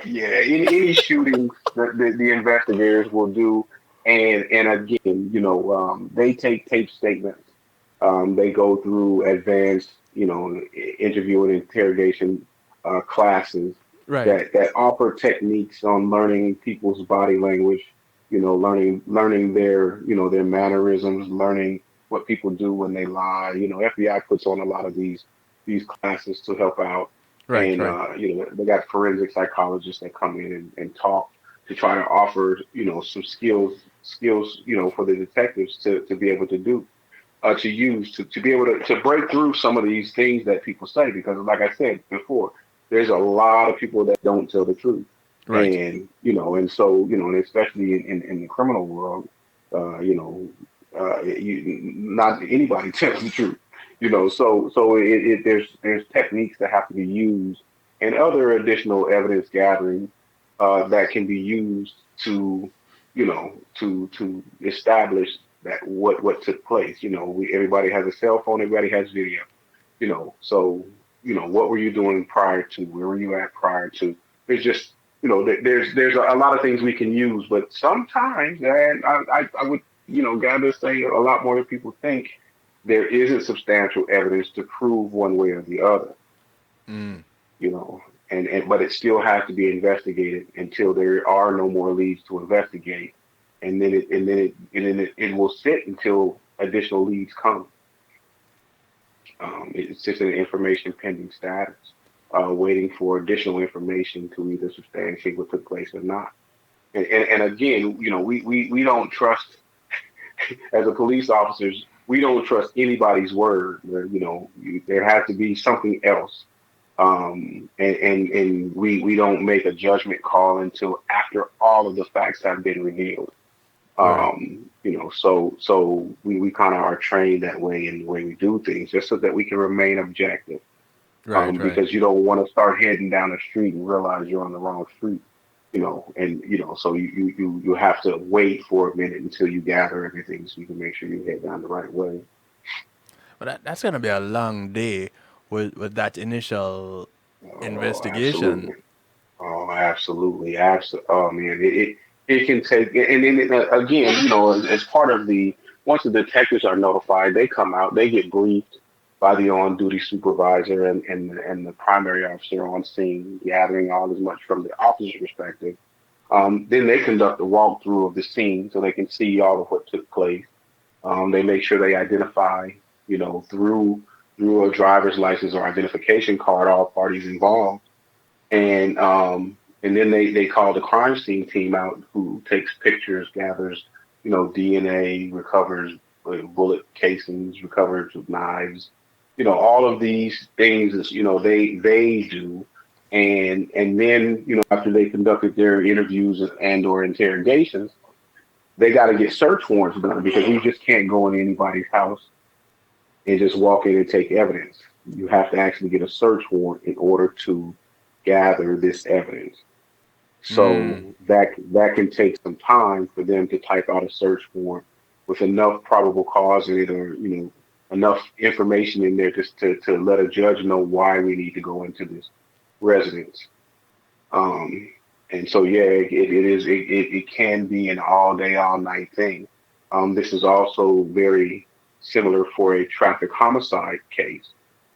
Yeah, any shootings the investigators will do, and again, they take tape statements. They go through advanced, interview and interrogation classes Right. that offer techniques on learning people's body language. Learning their mannerisms, learning what people do when they lie. FBI puts on a lot of these classes to help out. Right, And right. they got forensic psychologists that come in and talk to try to offer some skills for the detectives to be able to do to use to be able to break through some of these things that people say, because like I said before, there's a lot of people that don't tell the truth. Right. And and so and especially in the criminal world, uh you know not anybody tells the truth. There's techniques that have to be used and other additional evidence gathering that can be used to to establish that what took place. Everybody has a cell phone, everybody has video. So what were you doing prior to? Where were you at prior to? There's just there's a lot of things we can use, but sometimes, and I would gather say a lot more than people think, there isn't substantial evidence to prove one way or the other. Mm. And but it still has to be investigated until there are no more leads to investigate, and then it will sit until additional leads come. It's just an information pending status, waiting for additional information to either substantiate what took place or not. And again, we don't trust, as a police officers, we don't trust anybody's word. There has to be something else. And we don't make a judgment call until after all of the facts have been revealed. Right. So we kind of are trained that way in the way we do things, just so that we can remain objective. Right, right. Because you don't want to start heading down the street and realize you're on the wrong street. And so you have to wait for a minute until you gather everything so you can make sure you head down the right way. But that's gonna be a long day with that initial Oh, investigation. absolutely. Oh, absolutely. Absolutely. Oh, man. It can take, and then again, as part of once the detectives are notified, they come out, they get briefed by the on-duty supervisor and the primary officer on scene, gathering all as much from the officer's perspective. Then they conduct a walkthrough of the scene so they can see all of what took place. They make sure they identify, through a driver's license or identification card, all parties involved, and then they call the crime scene team out, who takes pictures, gathers DNA, recovers bullet casings, recovers knives, all of these things is they do. And then after they conducted their interviews and or interrogations, they got to get search warrants done, because you just can't go in anybody's house and just walk in and take evidence. You have to actually get a search warrant in order to gather this evidence. Mm. So that can take some time for them to type out a search warrant with enough probable cause in it, or enough information in there just to let a judge know why we need to go into this residence. Um, and so yeah, it can be an all day, all night thing. This is also very similar for a traffic homicide case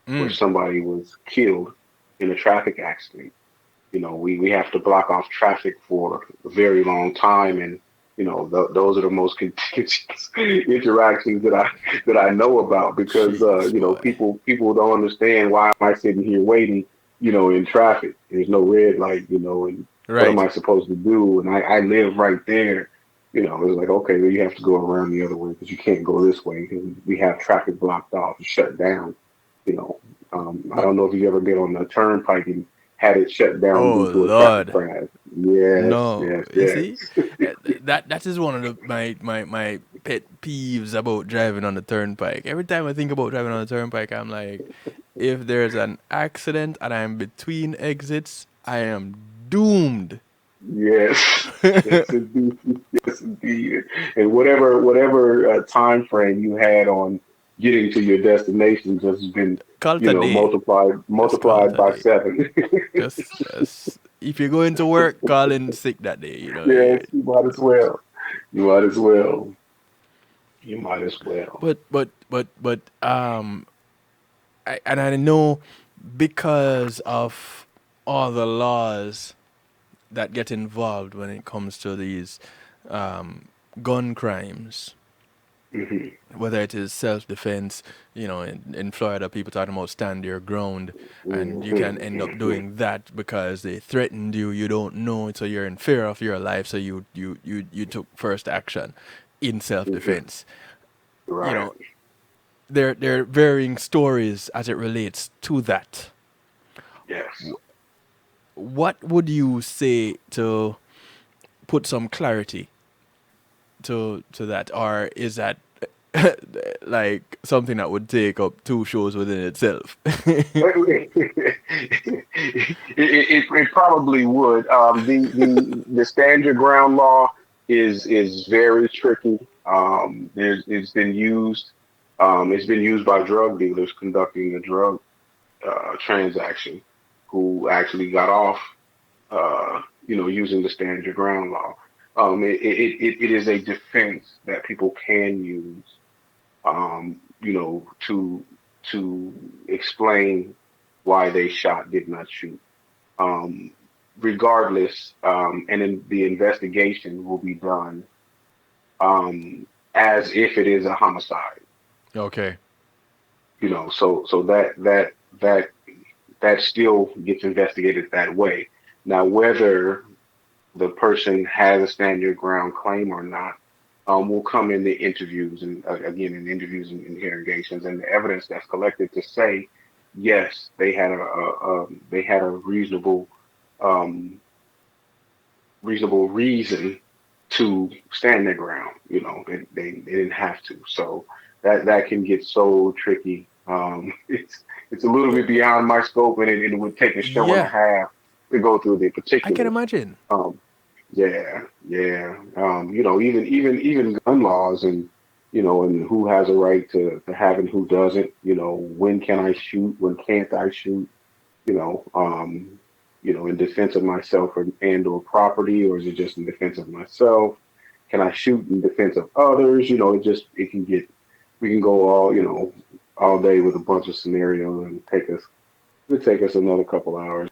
where Mm. somebody was killed in a traffic accident. We have to block off traffic for a very long time, and those are the most contentious interactions that I know about, because Jeez, boy. people don't understand, why am I sitting here waiting, in traffic? There's no red light, and what am Right. I supposed to do? And I live right there. It's like, okay, well, you have to go around the other way, because you can't go this way, because we have traffic blocked off, shut down. You know, I But don't know if you ever been on the turnpike and had it shut down oh due to a traffic Lord. crash. Yes, No, yes, you yes. see, that is one of my pet peeves about driving on the turnpike. Every time I think about driving on the turnpike, I'm like, if there's an accident and I'm between exits, I am doomed. Yes, yes, indeed, yes, indeed. And whatever time frame you had on getting to your destination just has been, Call it a day. multiplied Just call it multiplied a by day. 7. Just if you're going to work, call in sick that day. Yes, you might as well. You might as well. You might as well. But I know because of all the laws that get involved when it comes to these gun crimes. Whether it is self-defense, in Florida, people talking about stand your ground, and you can end up doing that because they threatened you. You don't know it, so you're in fear of your life. So you took first action in self-defense. You Right. know, there are varying stories as it relates to that. Yes. What would you say to put some clarity to that, or is that like something that would take up two shows within itself? It probably would. The stand your ground law is very tricky. It's been used. It's been used by drug dealers conducting a drug transaction, who actually got off, using the stand your ground law. It is a defense that people can use, to explain why they shot, did not shoot. Um, Regardless, and then the investigation will be done, as if it is a homicide. Okay. So that still gets investigated that way. Now, whether the person has a stand your ground claim or not, will come in the interviews, and again, in interviews and interrogations, and the evidence that's collected to say yes, they had a um, reasonable reason to stand their ground. They didn't have to. So that can get so tricky. It's a little bit beyond my scope, and it would take a show and a Yeah, half to go through the I can particulars. imagine. Um, yeah, yeah. Even gun laws, and who has a right to have and who doesn't. When can I shoot? When can't I shoot? You know, um, in defense of myself or property, or is it just in defense of myself? Can I shoot in defense of others? It can get, we can go all day with a bunch of scenarios, and it would take us another couple hours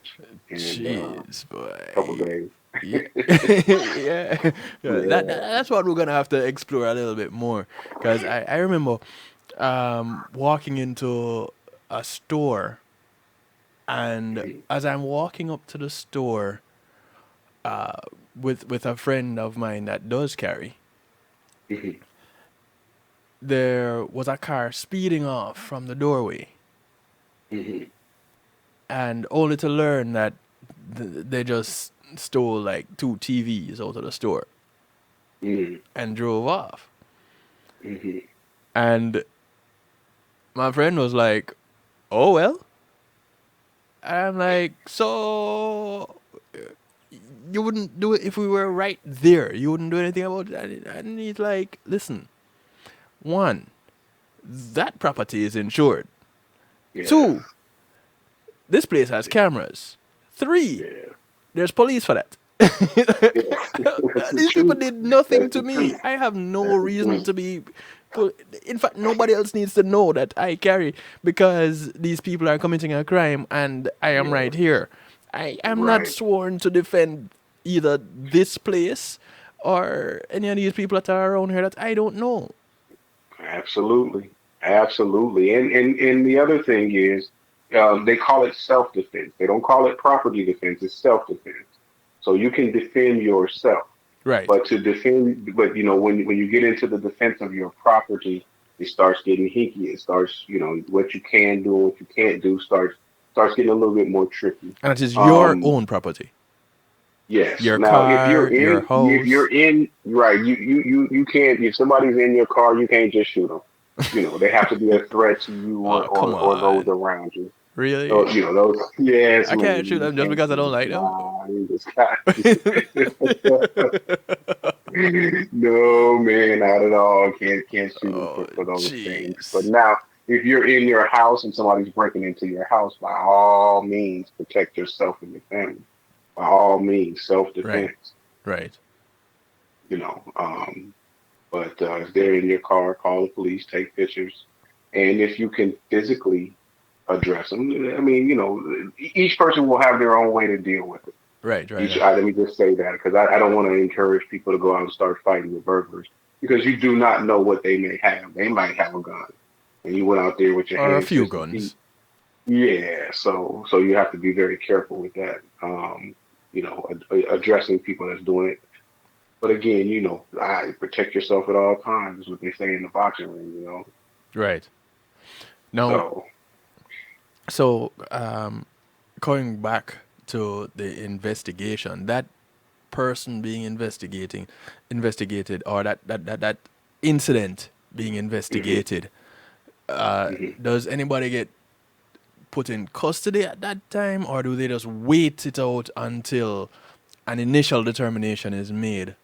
and Jeez, couple boy. days. Yeah. Yeah. Yeah. Yeah. That's what we're gonna have to explore a little bit more, because I remember walking into a store, and as I'm walking up to the store with a friend of mine that does carry, there was a car speeding off from the doorway, and only to learn that they just stole like two TVs out of the store Mhm, and drove off. mhm. And my friend was like, "Oh well." And I'm like, "So you wouldn't do it if we were right there? You wouldn't do anything about it?" And he's like, "Listen, one, that property is insured. Yeah, Two, this place has cameras. Three, yeah, there's police for that." yeah. These people True. did nothing That's to the me. truth. I have no That's the reason truth. to be. In fact, nobody else needs to know that I carry, because these people are committing a crime and I am Yeah, right here. I am not right. sworn to defend either this place or any of these people that are around here that I don't know. Absolutely, absolutely. And the other thing is, they call it self defense. They don't call it property defense. It's self defense. So you can defend yourself. Right. But when you get into the defense of your property, it starts getting hinky. It starts, what you can do and what you can't do starts getting a little bit more tricky. And it is your Um, own property. yes. Your Now, car, your house. right, you can't. If somebody's in your car, you can't just shoot them. They have to be a threat to you, or Oh, come those on. around you. Really? So, those. Yes, I can't man. shoot You them just can't because I don't shoot like them. them. Nah, you just No, man, not at all. Can't shoot them Oh, for those things. But jeez. now, if you're in your house and somebody's breaking into your house, by all means, protect yourself and your family. By all means, self Right, defense. right, You know, but if they're in your car, call the police, take pictures, and if you can physically address them, I mean, each person will have their own way to deal with it. right, right, right. Let me just say that, because I don't want to encourage people to go out and start fighting with burglars. because you do not know what they may have. They might have a gun, and you went out there with your Or a hands few 60 feet. guns. Yeah, so you have to be very careful with that. Addressing people that's doing it. But again, I protect yourself at all times, is what they say in the boxing ring. Right. Now, So so going back to the investigation, that person being investigated, or that incident being hmm investigated, hmm does anybody get put in custody at that time, or do they just wait it out until an initial determination is made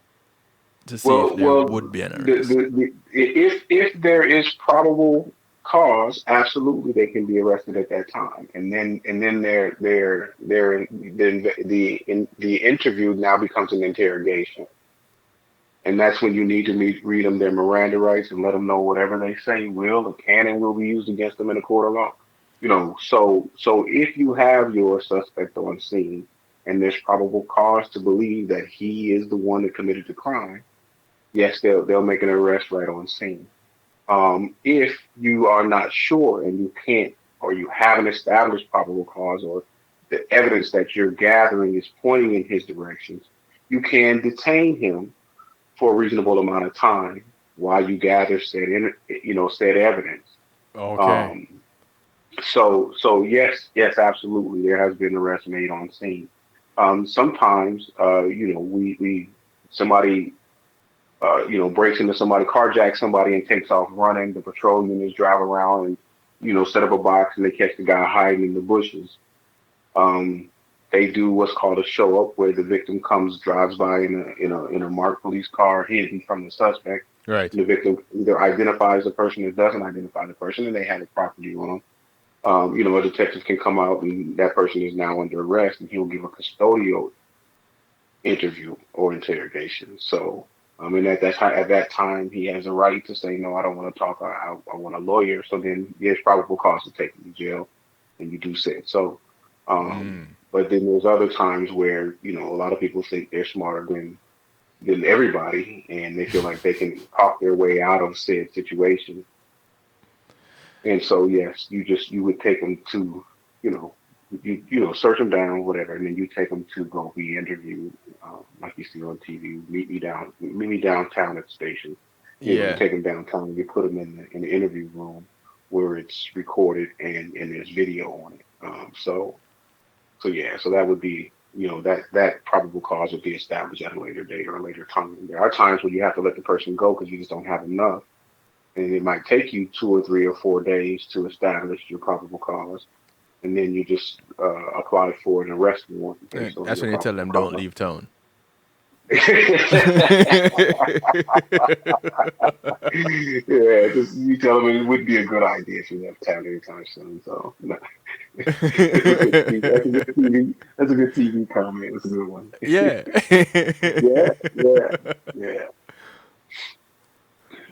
to see if there well, would be an the, arrest? if there is probable cause, absolutely they can be arrested at that time, and then the interview now becomes an interrogation. And that's when you need to read them their Miranda rights and let them know whatever they say will or can and will be used against them in a court of law. So if you have your suspect on scene and there's probable cause to believe that he is the one that committed the crime, yes, they'll make an arrest right on scene. If you are not sure and you can't, or you haven't established probable cause, or the evidence that you're gathering is pointing in his directions, you can detain him for a reasonable amount of time while you gather said evidence. Okay. Um, so yes, absolutely, there has been arrest made on scene. Sometimes, we somebody, breaks into somebody, carjacks somebody, and takes off running. The patrol units drive around and set up a box, and they catch the guy hiding in the bushes. Um, they do what's called a show up, where the victim drives by in a marked police car, hidden from the suspect. Right. And the victim either identifies the person or doesn't identify the person, and they have the property on them. A detective can come out, and that person is now under arrest, and he'll give a custodial interview or interrogation. So, and at that time, he has a right to say, no, I don't want to talk. I want a lawyer. So then there's probable cause to take him to jail, and you do say so. But then there's other times where, a lot of people think they're smarter than everybody, and they feel like they can talk their way out of said situation. And so, yes, you would take them to, you know, search them down, whatever, and then you take them to go be interviewed, like you see on TV. Meet me downtown at the station. You Yeah. take them downtown, and you put them in the interview room where it's recorded and there's video on it. So yeah, so that would be, that probable cause would be established at a later date or a later time. There are times when you have to let the person go because you just don't have enough, and it might take you 2 or 3 or 4 days to establish your probable cause, and then you just apply for an arrest warrant based on That's your when you tell probable them don't cause. leave town. Yeah, just you tell them it would be a good idea if you left town anytime soon. So no. That's a good TV comment. That's a good one. Yeah. Yeah, yeah, yeah,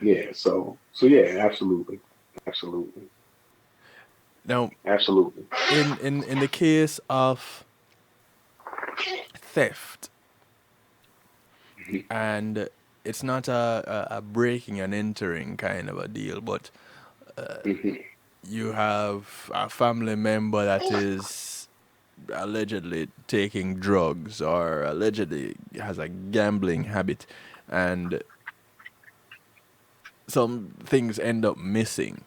yeah. So yeah, absolutely, absolutely, Now, absolutely. in the case of theft, Mhm, and it's not a breaking and entering kind of a deal, but mhm, you have a family member that is allegedly taking drugs or allegedly has a gambling habit, and some things end up missing.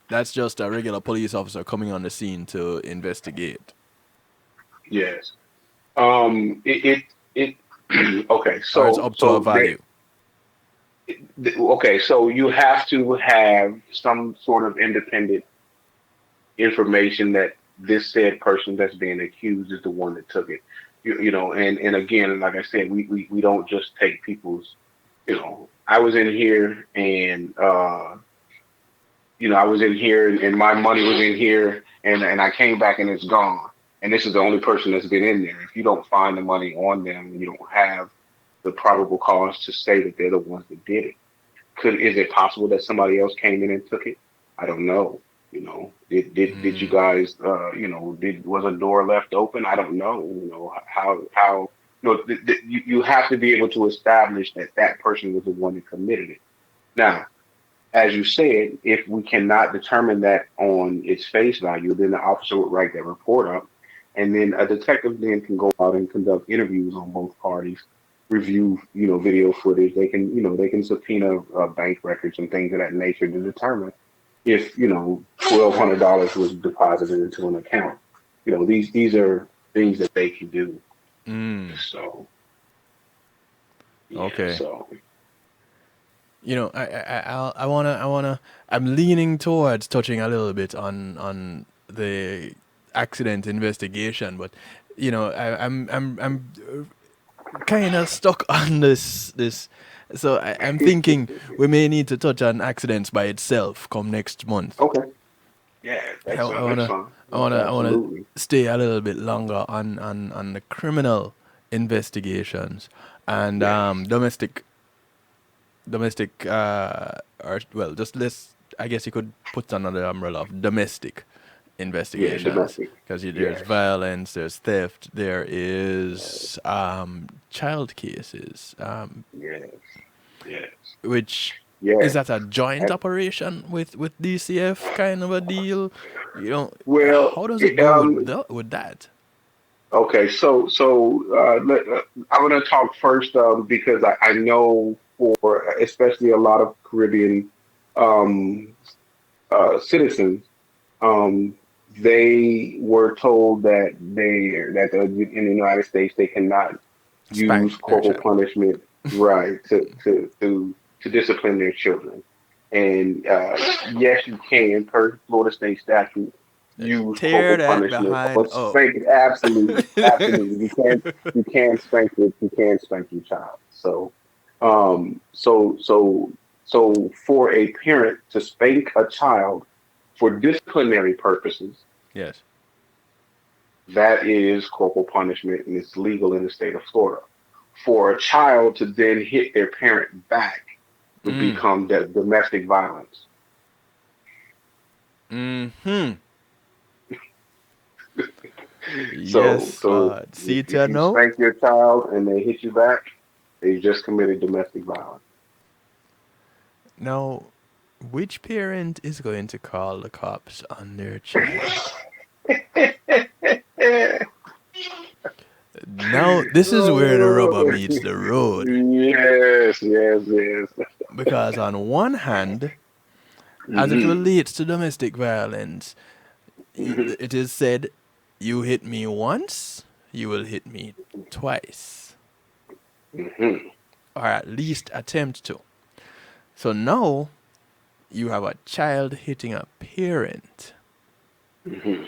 That's just a regular police officer coming on the scene to investigate. yes. It okay. Or it's So up to a so that value. okay. So you have to have some sort of independent information that this said person that's being accused is the one that took it. And again, like I said, we don't just take people's. I was in here and I was in here and my money was in here and I came back and it's gone. And this is the only person that's been in there. If you don't find the money on them and you don't have the probable cause to say that they're the ones that did it, is it possible that somebody else came in and took it? I don't know. Did you guys was a door left open? I don't know. How you have to be able to establish that that person was the one that committed it. Now, as you said, if we cannot determine that on its face value, then the officer would write that report up, and then a detective then can go out and conduct interviews on both parties, review, video footage. They can, they can subpoena bank records and things of that nature to determine if, $1,200 was deposited into an account. These are things that they can do. Mm. So, yeah, Okay. so. I'm leaning towards touching a little bit on the accident investigation, but I'm kind of stuck on this. So I'm thinking we may need to touch on accidents by itself come next month. Okay. Yeah, I, that's I that's wanna fine. I wanna Absolutely. stay a little bit longer on the criminal investigations and Yes. domestic or well just let's I guess you could put under the umbrella of domestic Yeah, investigations domestic. because there's Yes. violence, there's theft, there Yes. is child cases, Yes. Yes. which is Yes. that a joint And- operation with DCF kind of a deal? Well, How does it go with that? okay. I'm going to talk first because I know for especially a lot of Caribbean um, citizens, um, they were told that in the United States they cannot use Spank their corporal child. punishment, right, to discipline their children. And yes, you can, per Florida state statute, use Tear corporal that punishment behind or up. spank. Absolutely, absolutely. You can spank it. You can spank your child. Um, so, so, so for a parent to spank a child for disciplinary purposes, Yes. that is corporal punishment, and it's legal in the state of Florida. For a child to then hit their parent back would Mm. become domestic violence. Hmm. So, Yes, so Lord. if, See if to you know. spank your child and they hit you back, they just committed domestic violence. Now, which parent is going to call the cops on their child? Now, this is where the rubber Oh, meets the road. yes, yes, yes. Because on one hand, as it Hmm. relates to domestic violence, Hmm. it is said, you hit me once, you will hit me twice. Hmm. Or at least attempt to. So now, you have a child hitting a parent. Hmm.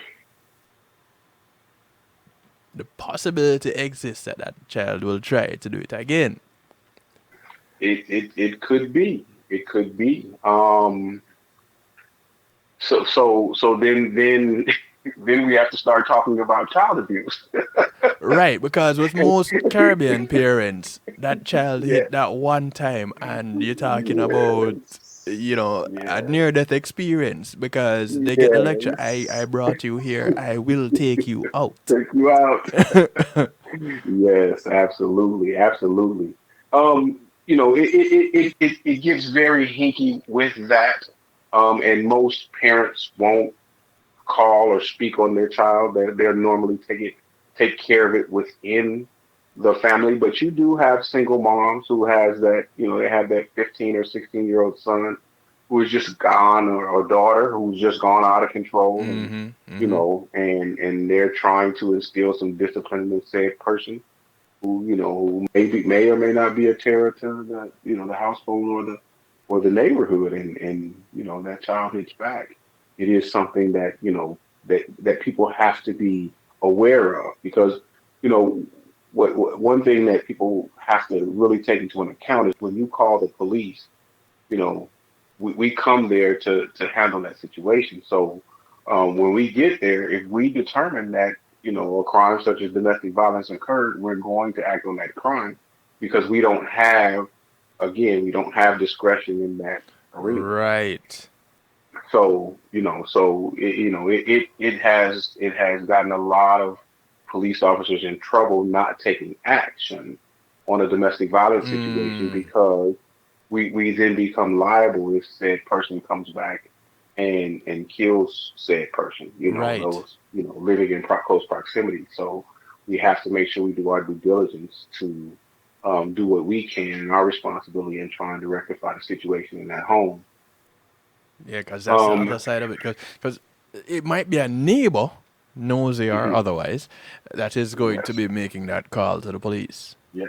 The possibility exists that that child will try to do it again. It could be. It could be. So then then we have to start talking about child abuse. Right, because with most Caribbean parents, that child Yeah. hit that one time, and you're talking about, Yes. a Yes. near death experience because they get the lecture. I Yes. brought you here, I will take you out. Take you out. Yes, absolutely, absolutely. It gets very hinky with that. And most parents won't call or speak on their child. They're normally take care of it within the family. But you do have single moms who has that, they have that 15 or 16-year-old son who is just gone, or daughter who's just gone out of control, and Mm-hmm. Mm-hmm. and they're trying to instill some discipline in the said person who, who may or may not be a terror to the household or the neighborhood, and that child hits back. It is something that that people have to be aware of, because you know one thing that people have to really take into an account is when you call the police, you know, we come there to handle that situation. So when we get there, if we determine that a crime such as domestic violence occurred, we're going to act on that crime, because we don't have discretion in that arena. Right. So it has gotten a lot of police officers in trouble not taking action on a domestic violence situation Mm, because we then become liable if said person comes back and kills said person, right. those, living in close proximity. So we have to make sure we do our due diligence to do what we can in our responsibility in trying to rectify the situation in that home. Yeah, because that's the Um, other side of it. Because it might be a neighbor, nosy or mhm, otherwise, that is going to yes, be making that call to the police yeah,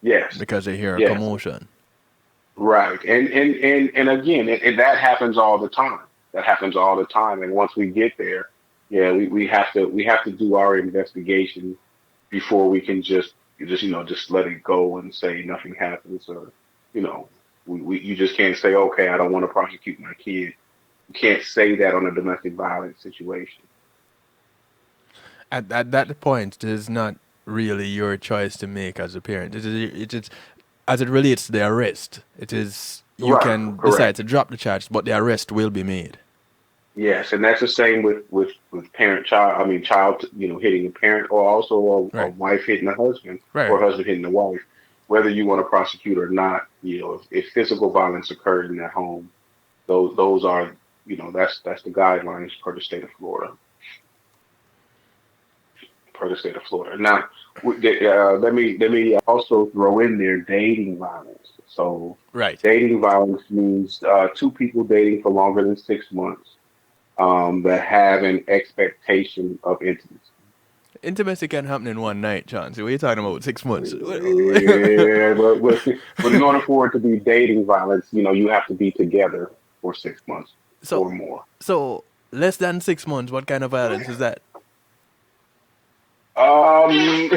yes, because they hear a yes, commotion. right. And again, that happens all the time. That happens all the time. And once we get there, yeah, we have to do our investigation before we can just let it go and say nothing happens, or you know you just can't say, okay, I don't want to prosecute my kid. You can't say that on a domestic violence situation. At that point, it is not really your choice to make as a parent. It is as it relates to the arrest. It is you Right, can decide correct. to drop the charge, but the arrest will be made. Yes, and that's the same with parent child. I mean, child, hitting a parent, or also a Right. wife hitting a husband, Right. or Right. a husband hitting a wife. Whether you want to prosecute or not, if physical violence occurred in that home, those are, that's the guidelines for the state of Florida. For the state of Florida. Now, let me also throw in there dating violence. So, Right. dating violence means two people dating for longer than 6 months that have an expectation of intimacy. Intimacy can happen in one night, Chauncey. What are you talking about? 6 months. Yeah, but in order for it to be dating violence, you have to be together for 6 months so or more. so less than 6 months. What kind of violence is that? Um,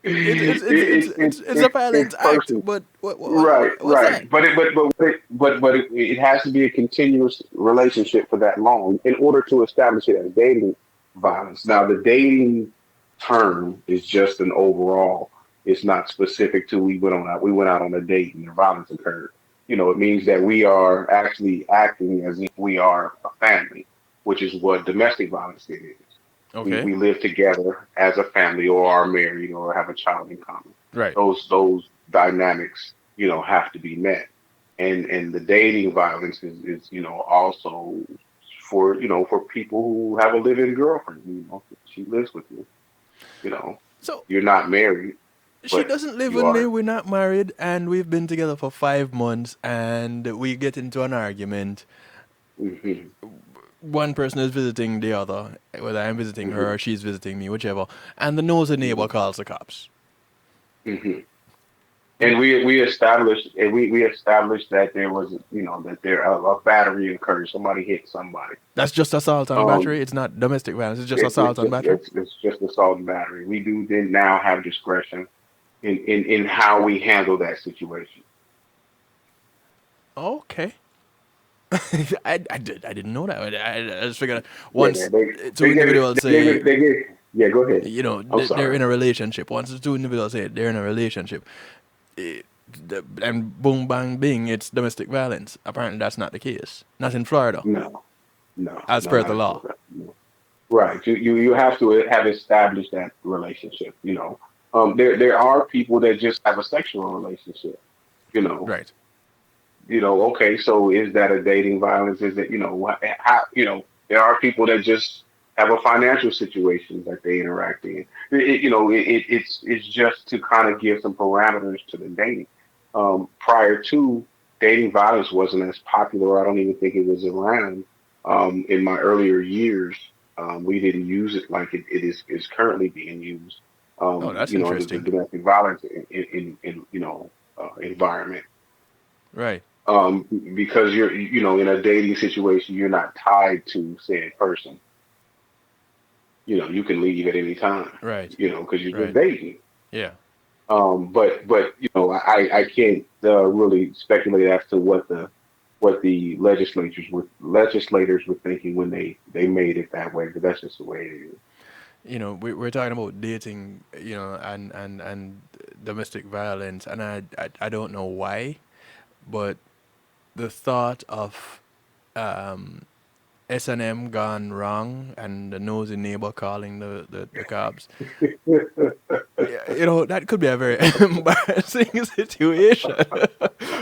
It's a violent it's act, person. but Right, what's right. that? But it has to be a continuous relationship for that long in order to establish it as dating violence. Now, the dating term is just an overall. It's not specific to we went out on a date and the violence occurred. It means that we are actually acting as if we are a family, which is what domestic violence is. We Okay. we live together as a family, or are married, or have a child in common. Right. Those dynamics, have to be met. And the dating violence is also for people who have a living girlfriend. She lives with you. You know, So you're not married, she but doesn't live you with me. are. We're not married, and we've been together for 5 months, and we get into an argument. Hmm. One person is visiting the other, whether I'm visiting her Hmm. or she's visiting me, whichever. And the nosy neighbor Hmm. calls the cops. Hmm. And we established that there was, that there a battery occurred. Somebody hit somebody. That's just assault on Um, battery. It's not domestic violence. It's just It, assault it's on just battery. it's just assault and battery. We do then now have discretion in how we handle that situation. Okay. I didn't know that. I just figured Yeah, once two they gave it individuals they gave say, it they gave yeah. Go ahead. I'm they're sorry. in a relationship. Once the two individuals say they're in a relationship, it, and boom, bang, bing, it's domestic violence. Apparently, that's not the case. Not in Florida, No, no, as no, per not the in law. Florida. No. Right. You have to have established that relationship. There are people that just have a sexual relationship. You know, Right. okay, so is that a dating violence? Is it, how, there are people that just have a financial situation that they interact in. It's just to kind of give some parameters to the dating. Prior to dating violence wasn't as popular. I don't even think it was around in my earlier years. We didn't use it like it is currently being used. Oh, that's The interesting. domestic violence in environment, Right. um, because you're in a dating situation, you're not tied to said person. You can leave at any time. Right. Because you're just Right. dating. Yeah. But I can't really speculate as to what the legislators were thinking when they made it that way, because that's just the way it is. We're talking about dating, and domestic violence, and I don't know why, but the thought of S&M gone wrong and the nosy neighbor calling the cops. Yeah, that could be a very embarrassing situation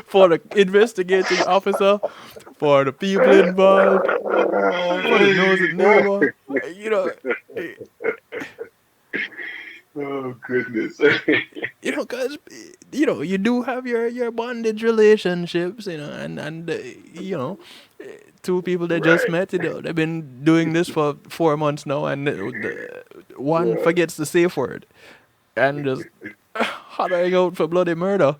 for the investigating officer, for the people involved, for the nosy neighbor. You know, eh, Oh goodness. because you do have your bondage relationships, and two people that just Right. met, they've been doing this for 4 months now, and one Right. forgets the safe word and just hollering out for bloody murder.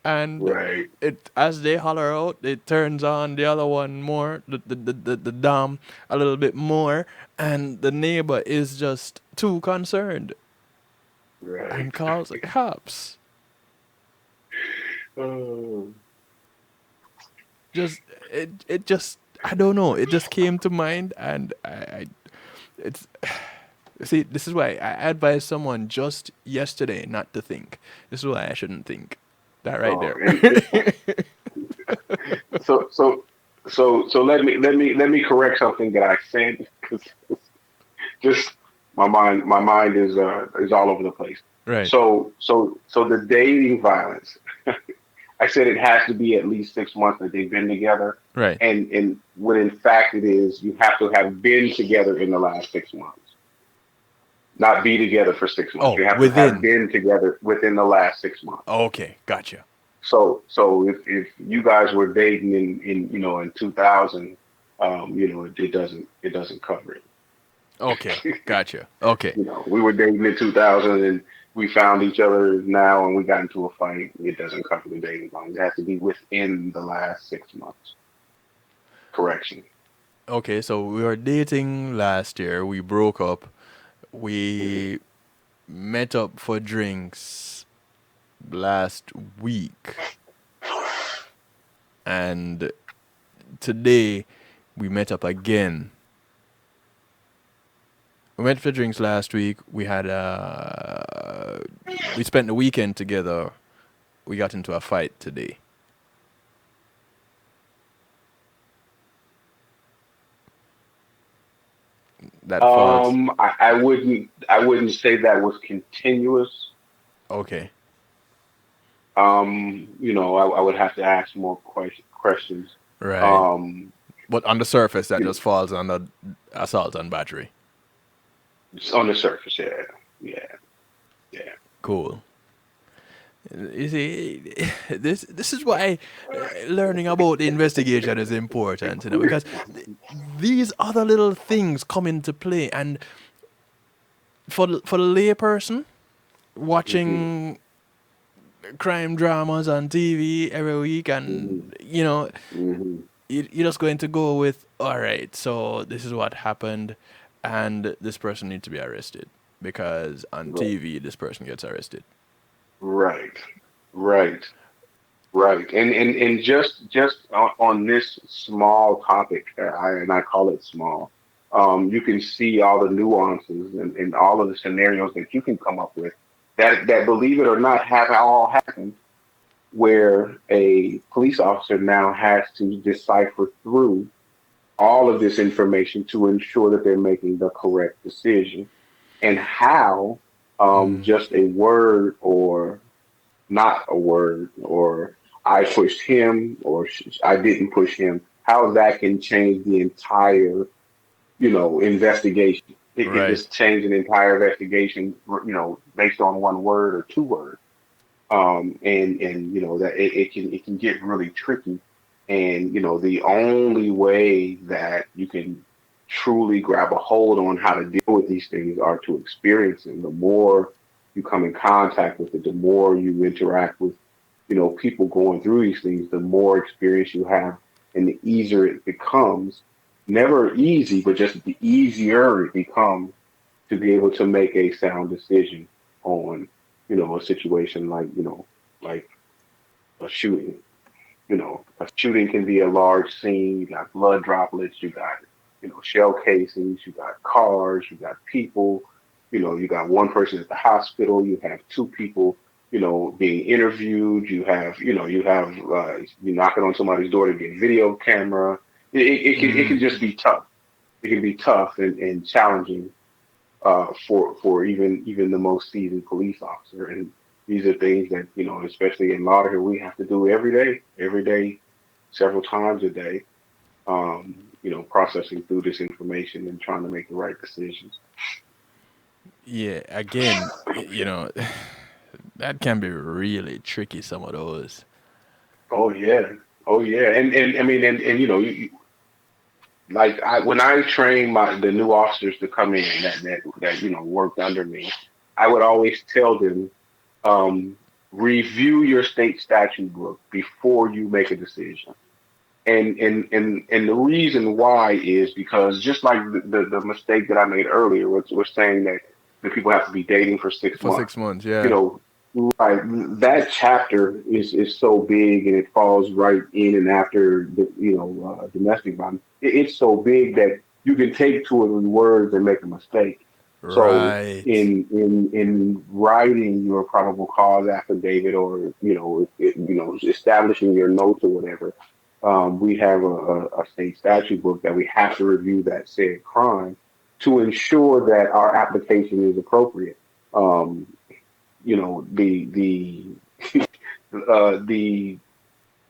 And Right. it as they holler out, it turns on the other one more, the dom a little bit more, and the neighbor is just too concerned Right. and calls the cops. Oh, Just it just I don't know. It just came to mind, and I it's see, this is why I advised someone just yesterday not to think. This is why I shouldn't think. That right oh, there. so let me correct something that I said because just my mind is all over the place. Right. So the dating violence. I said it has to be at least 6 months that they've been together, Right. and when in fact it is, you have to have been together in the last 6 months, not be together for 6 months. Oh, You have to have within. been together within the last 6 months. Okay, gotcha. So if you guys were dating in 2000, it doesn't cover it. Okay, gotcha. Okay. We were dating in 2000 and we found each other now and we got into a fight. It doesn't cover the dating bond. It has to be within the last 6 months. Correction. Okay, so we were dating last year. We broke up. We met up for drinks last week. And today we met up again. We went for drinks last week. We spent the weekend together. We got into a fight today. That falls. I wouldn't say that was continuous. Okay. I would have to ask more questions. Right. Um, But on the surface, that you just falls under assault and battery. just on the surface, yeah, yeah, yeah. Cool. You see, this is why learning about the investigation is important, because these other little things come into play, and for the layperson Hmm. watching crime dramas on TV every week, Hmm. and Hmm. you're just going to go with, all right, so this is what happened, and this person needs to be arrested because on Right, TV this person gets arrested. right, right, right. And just on this small topic, I call it small. You can see all the nuances and all of the scenarios that you can come up with that believe it or not have all happened, where a police officer now has to decipher through all of this information to ensure that they're making the correct decision, and how just a word or not a word, or I pushed him or I didn't push him, how that can change the entire investigation. It can Right. just change an entire investigation, based on one word or two words. And that it can get really tricky. And the only way that you can truly grab a hold on how to deal with these things are to experience them. The more you come in contact with it, the more you interact with people going through these things, the more experience you have, and the easier it becomes. Never easy, but just the easier it becomes to be able to make a sound decision on a situation like a shooting. A shooting can be a large scene. You got blood droplets, you got shell casings, you got cars, you got people. You got one person at the hospital, you have two people being interviewed, you knocking on somebody's door to get video camera. It can Mm. just be tough. it can be tough and challenging for even the most seasoned police officer. And these are things that, especially in Lauderhill, we have to do every day, several times a day. Processing through this information and trying to make the right decisions. Yeah, again, that can be really tricky, some of those. Oh yeah, oh yeah, and I mean, and like when I train the new officers to come in that worked under me, I would always tell them, um, review your state statute book before you make a decision. And the reason why is because just like the mistake that I made earlier was saying that the people have to be dating for six For months. 6 months, You yeah. know, right? That chapter is so big and it falls right in and after domestic violence. It's so big that you can take two or three words and make a mistake. So Right. in writing your probable cause affidavit or establishing your notes or whatever, we have a state statute book that we have to review that said crime to ensure that our application is appropriate. Um, the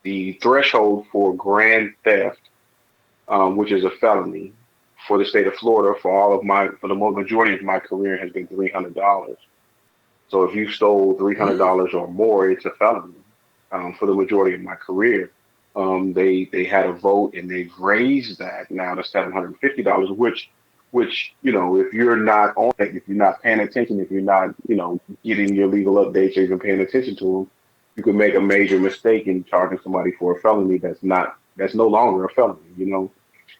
the threshold for grand theft, which is a felony for the state of Florida, for the majority of my career has been $300. So if you stole $300 or more, it's a felony. For the majority of my career, they had a vote and they've raised that now to $750, which if you're not on it, if you're not paying attention, if you're not getting your legal updates or even paying attention to them, you could make a major mistake in charging somebody for a felony that's no longer a felony.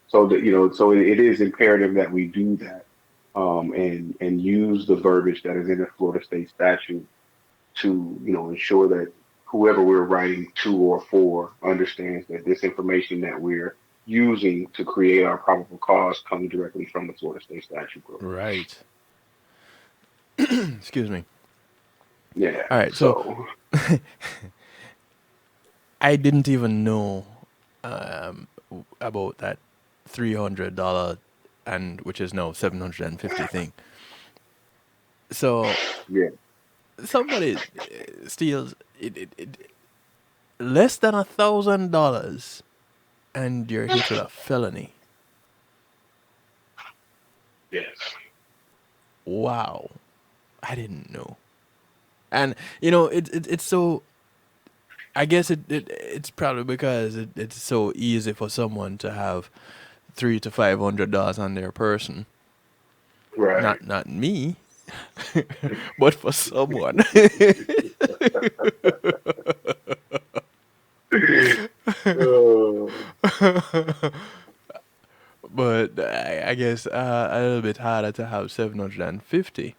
So that so it is imperative that we do that, and use the verbiage that is in the Florida state statute to ensure that whoever we're writing to or for understands that this information that we're using to create our probable cause comes directly from the Florida state statute book. Right. Excuse me. Yeah. All right. So So I didn't even know about that $300 and which is now 750 thing. So yeah, somebody steals it less than $1,000 and you're hit with a felony. yes, Wow, I didn't know. And it's so. I guess it's probably because it's so easy for someone to have $300 to $500 on their person. right. Not me, but for someone. Uh, But I guess a little bit harder to have 750.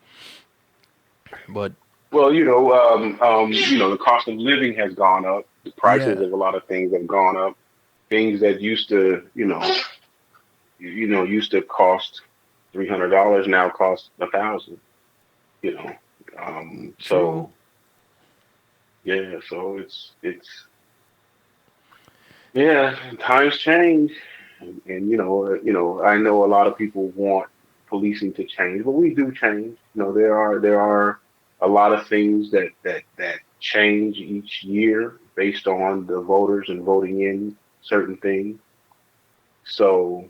But the cost of living has gone up. The prices yeah, of a lot of things have gone up. Things that used to cost $300 now cost 1,000. You know, true. so yeah, so it's yeah, times change, and I know a lot of people want policing to change, but we do change. There are a lot of things that change each year based on the voters and voting in certain things. So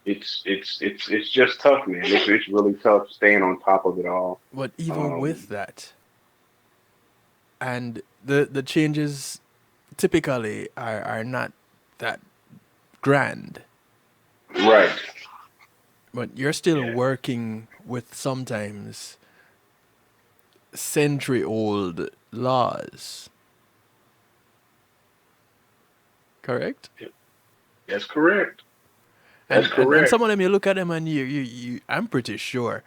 it's just tough, man. It's really tough staying on top of it all. But even with Um, that, and the changes typically are not that grand, right. but you're still Yeah. working with sometimes century old laws, correct? That's correct. That's And some correct. of them you look at them and you I'm pretty sure.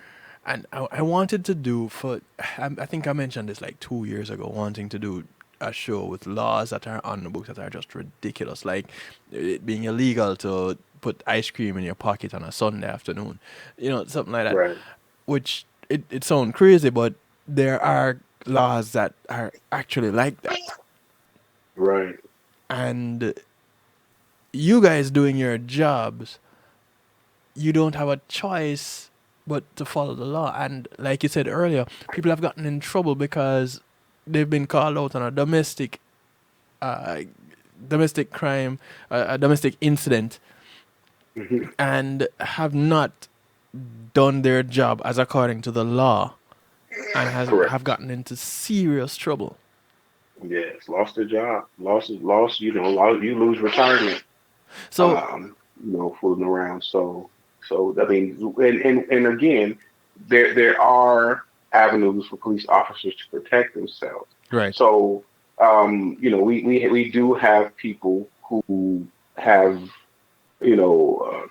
And I wanted to do for I think I mentioned this like 2 years ago, wanting to do a show with laws that are on the books that are just ridiculous, like it being illegal to put ice cream in your pocket on a Sunday afternoon, something like that. Right. Which it sounds crazy, but there are laws that are actually like that. Right. And you guys doing your jobs, you don't have a choice but to follow the law. And like you said earlier, people have gotten in trouble because they've been called out on a uh, domestic crime, a domestic incident, Hmm. and have not done their job as according to the law, and have Correct. gotten into serious trouble. Yes, lost their job, lost. You lose retirement. So Fooling around. So I mean, and again, there are avenues for police officers to protect themselves. right, So, we do have people who have,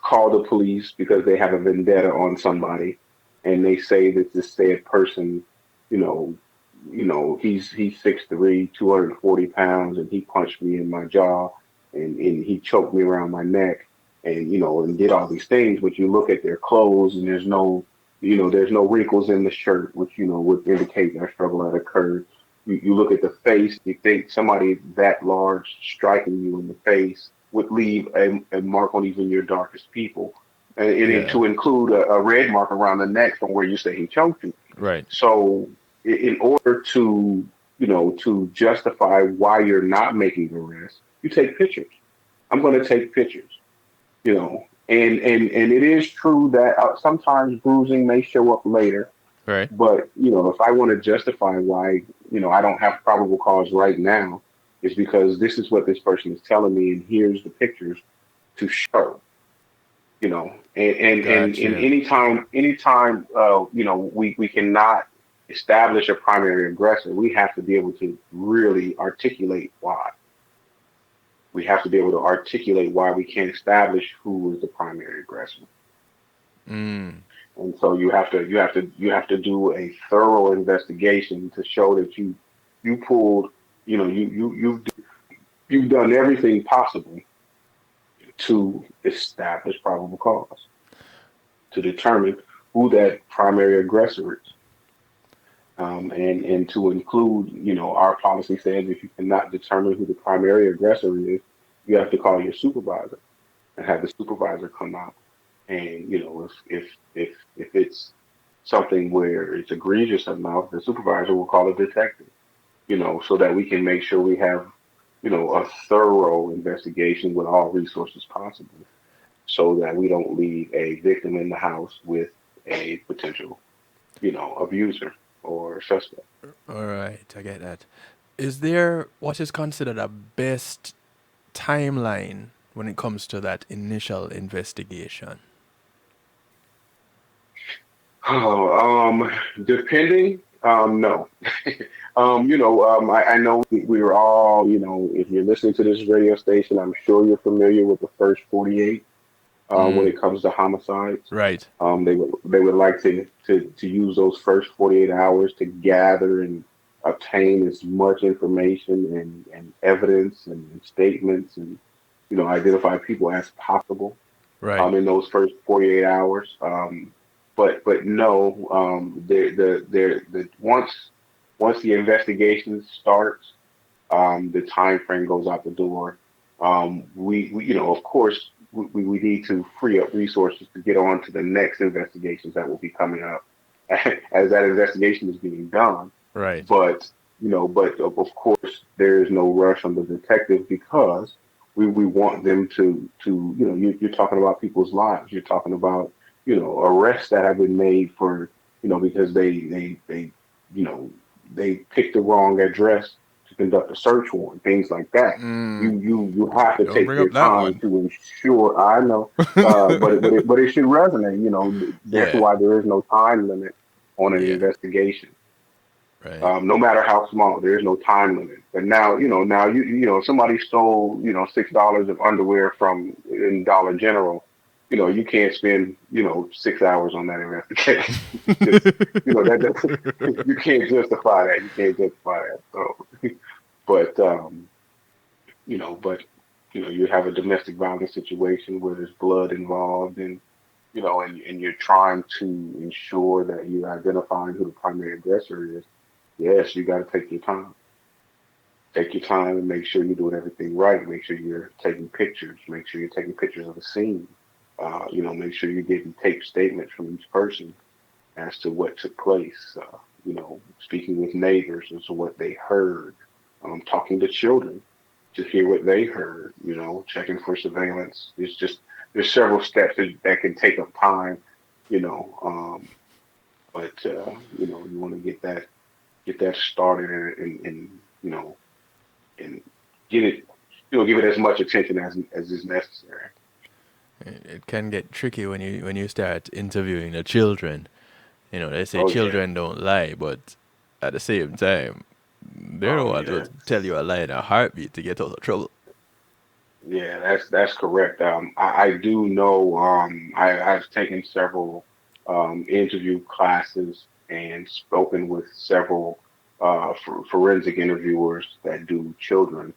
called the police because they have a vendetta on somebody, and they say that this said person, you know, he's 6'3", 240 pounds, and he punched me in my jaw, and he choked me around my neck, and and did all these things. But you look at their clothes, and there's no wrinkles in the shirt, which would indicate that struggle had occurred. You look at the face, you think somebody that large striking you in the face would leave a mark on even your darkest people, and yeah, to include a red mark around the neck from where you say he choked you. right, So, in order to justify why you're not making arrests, you take pictures. I'm going to take pictures. And it is true that sometimes bruising may show up later. right. But if I want to justify why I don't have probable cause right now, is because this is what this person is telling me, and here's the pictures to show. And Gotcha. anytime we cannot establish a primary aggressor, we have to be able to really articulate why. We have to be able to articulate why we can't establish who is the primary aggressor. Mm. And so you have to do a thorough investigation to show that you pulled, you've done everything possible to establish probable cause, to determine who that primary aggressor is. And to include, our policy says if you cannot determine who the primary aggressor is, you have to call your supervisor and have the supervisor come out. And if it's something where it's egregious enough, the supervisor will call a detective. So that we can make sure we have a thorough investigation with all resources possible, so that we don't leave a victim in the house with a potential abuser or suspect. All right, I get that. Is there what is considered a best timeline when it comes to that initial investigation? Oh, depending, no. I know we were all, if you're listening to this radio station, I'm sure you're familiar with the first 48 when Mm. it comes to homicides. Right. They would like to use those first 48 hours to gather and obtain as much information and evidence and statements, and identify people as possible Right. in those first 48 hours. But no, the once the investigation starts, the time frame goes out the door. We of course, we need to free up resources to get on to the next investigations that will be coming up as that investigation is being done. Right. But of course, there is no rush on the detective, because we want them to you're talking about people's lives. You're talking about arrests that have been made for because they you know they picked the wrong address to conduct a search warrant, things like that. You have to Don't take bring your up that time one. to ensure. I know, but it should resonate. That's Yeah. why there is no time limit on an Yeah. investigation. Right. No matter how small, there is no time limit. But now if somebody stole $6 of underwear from in Dollar General, you can't spend 6 hours on that investigation. Just you can't justify that. You can't justify that. So, but you have a domestic violence situation where there's blood involved, and and you're trying to ensure that you're identifying who the primary aggressor is. Yes, you got to take your time. Take your time and make sure you're doing everything right. Make sure you're taking pictures. Make sure you're taking pictures of the scene. Make sure you're getting tape statements from each person as to what took place. Speaking with neighbors as to what they heard. Talking to children to hear what they heard. Checking for surveillance. There's several steps that can take up time. You know, but you want to get that started and get it, give it as much attention as is necessary. It can get tricky when you start interviewing the children. They say Oh yeah, children don't lie, but at the same time, they're the oh ones who yeah, tell you a lie in a heartbeat to get out of trouble. yeah. That's correct. I do know. I've taken several interview classes and spoken with several forensic interviewers that do children.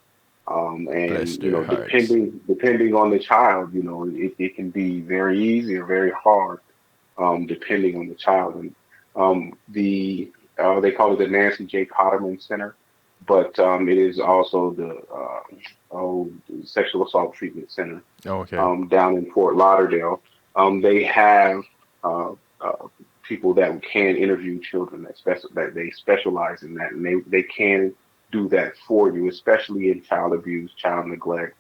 Bless And their hearts. depending on the child, it can be very easy or very hard, depending on the child. And they call it the Nancy J. Cotterman Center, but it is also the Sexual Assault Treatment Center Okay. down in Fort Lauderdale. They have uh, uh, people that can interview children that they specialize in that, and they can do that for you, especially in child abuse, child neglect,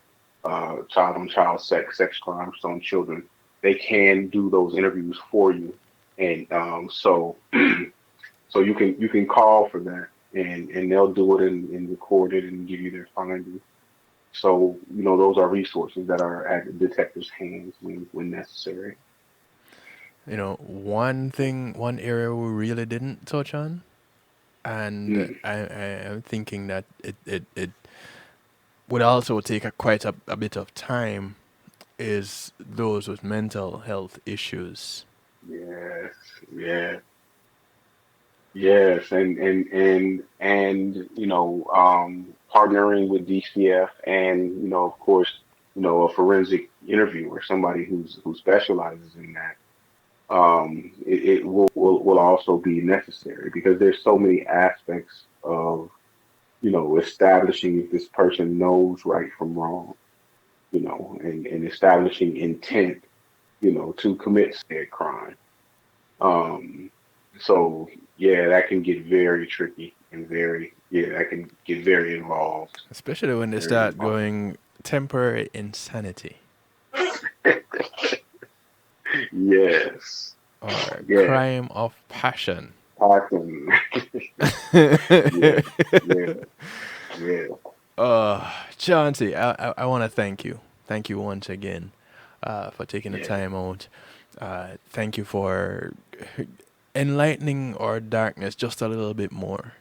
child on child sex crimes on children. They can do those interviews for you, and so you can call for that, and they'll do it and record it and give you their findings. So those are resources that are at the detective's hands when necessary. One area we really didn't touch on, and Mm, I am thinking that it would also take a bit of time, is those with mental health issues. yes, yeah, yes, and partnering with DCF and of course a forensic interviewer, somebody who specializes in that. It will also be necessary because there's so many aspects of establishing if this person knows right from wrong, and establishing intent, to commit said crime. Um, so yeah, that can get very tricky and that can get very involved, Especially when they very start involved. going temporary insanity Yes, or yeah, crime of passion. awesome. Yeah, yeah, yeah, Chauncey, I want to thank you. Thank you once again for taking the yeah. time out. Thank you for enlightening our darkness just a little bit more.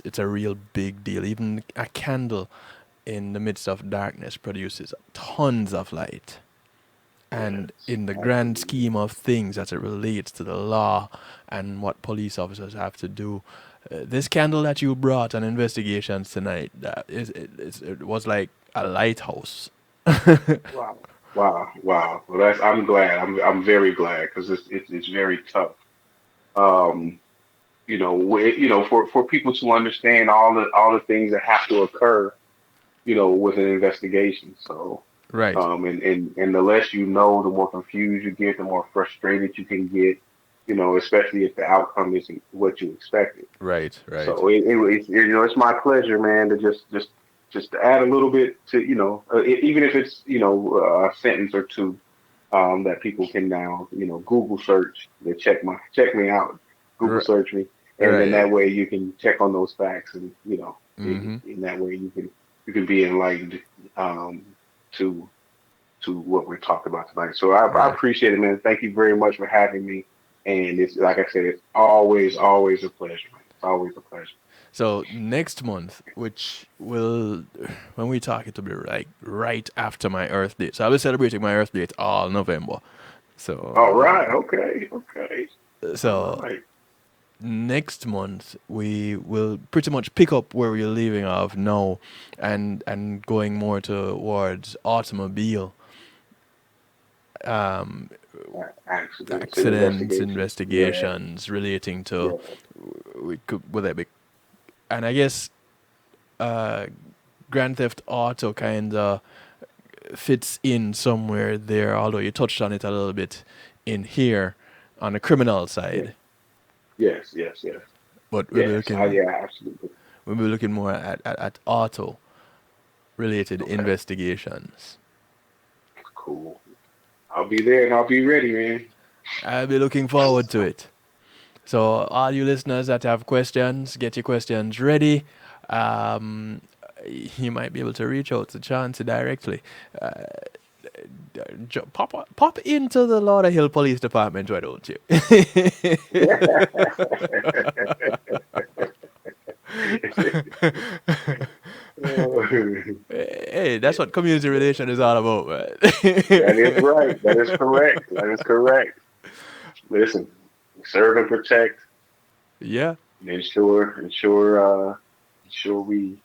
It's a real big deal. Even a candle in the midst of darkness produces tons of light. And Yes, in the grand absolutely. scheme of things as it relates to the law and what police officers have to do, this candle that you brought on investigations tonight, it was like a lighthouse. Wow. Wow. Wow. Well, I'm glad. I'm very glad because it's very tough. Um, for people to understand all the things that have to occur, with an investigation. So, Right, and the less you know, the more confused you get, the more frustrated you can get. Especially if the outcome isn't what you expected. right, right. So it's my pleasure, man, to just to add a little bit to even if it's a sentence or two, that people can now Google search, they check me out, Google R- search me, and then right. that way you can check on those facts, and Mm-hmm. in that way you can be enlightened, um, to what we're talking about tonight. So I Right. appreciate it, man. Thank you very much for having me. And it's like I said, it's always a pleasure, man. It's always a pleasure. So next month, which will, when we talk, it will be like right after my Earth Day. So I'll be celebrating my Earth Day all November. All So, right, okay, okay. All so right. next month we will pretty much pick up where we're leaving off now, and going more towards automobile um, Accidents and accidents, investigations. Yeah, investigations relating to, yeah, would that be And I guess Grand Theft Auto kind of fits in somewhere there, although you touched on it a little bit in here on the criminal side. Yes. But we'll be looking, Absolutely. we'll be looking more at auto-related investigations. Cool. I'll be there and I'll be ready, man. I'll be looking forward to it. So all you listeners that have questions, get your questions ready. You might be able to reach out to Chauncey directly. Pop into the Lauderhill Police Department, why don't you? Hey, that's what community relation is all about, man. That is right. That is correct. That is correct. Listen, serve and protect. Yeah. And ensure we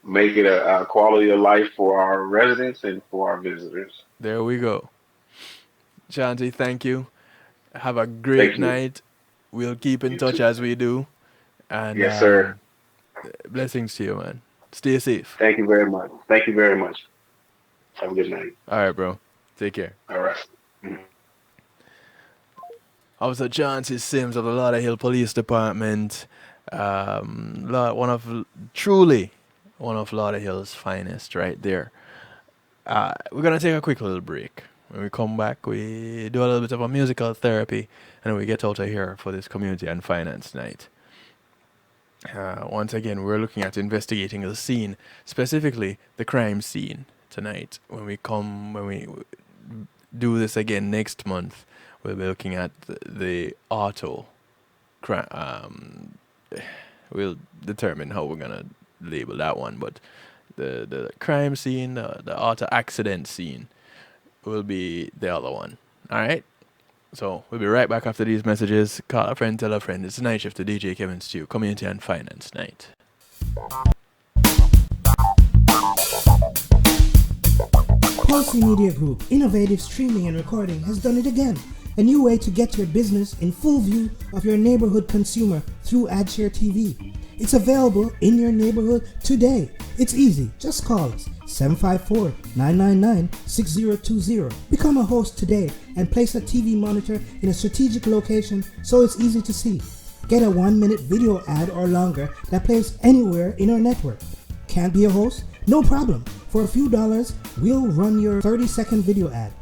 make it a quality of life for our residents and for our visitors. There we go. Chauncey, thank you. Have a great night. We'll keep in touch as we do. And yes, sir. Blessings to you, man. Stay safe. Thank you very much. Thank you very much. Have a good night. All right, bro. Take care. All right. Officer Chauncey Sims of the Lauderhill Police Department. Truly one of Lauderhill's finest right there. We're going to take a quick little break. When we come back, we do a little bit of a musical therapy, and then we get out of here for this community and finance night. Once again, we're looking at investigating the scene, specifically the crime scene tonight. When we do this again next month, we'll be looking at the auto crime. We'll determine how we're going to label that one, but the crime scene, the auto accident scene will be the other one. All right? So we'll be right back after these messages. Call a friend, tell a friend. It's the night shift to DJ Kevin Stew, Community and Finance Night. Chauncey Media Group, innovative streaming and recording, has done it again. A new way to get your business in full view of your neighborhood consumer through AdShare TV. It's available in your neighborhood today. It's easy. Just call us 754-999-6020. Become a host today and place a TV monitor in a strategic location so it's easy to see. Get a 1-minute video ad or longer that plays anywhere in our network. Can't be a host? No problem. For a few dollars, we'll run your 30-second video ad.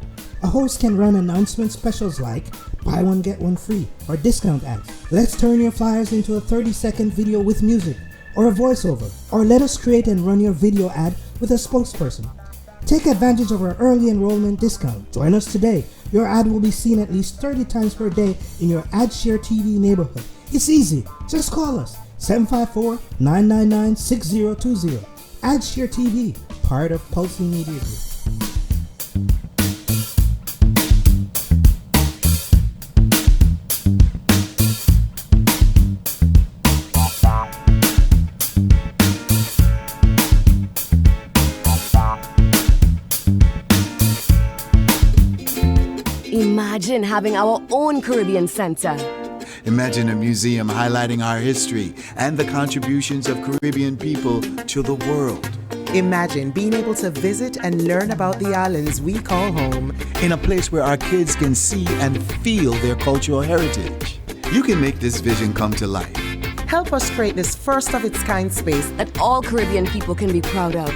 A host can run announcement specials like buy one get one free or discount ads. Let's turn your flyers into a 30-second video with music or a voiceover, or let us create and run your video ad with a spokesperson. Take advantage of our early enrollment discount. Join us today. Your ad will be seen at least 30 times per day in your AdShare TV neighborhood. It's easy. Just call us 754-999-6020. AdShare TV, part of Chauncey Media Group. Imagine having our own Caribbean Center. Imagine a museum highlighting our history and the contributions of Caribbean people to the world. Imagine being able to visit and learn about the islands we call home. In a place where our kids can see and feel their cultural heritage. You can make this vision come to life. Help us create this first-of-its-kind space that all Caribbean people can be proud of.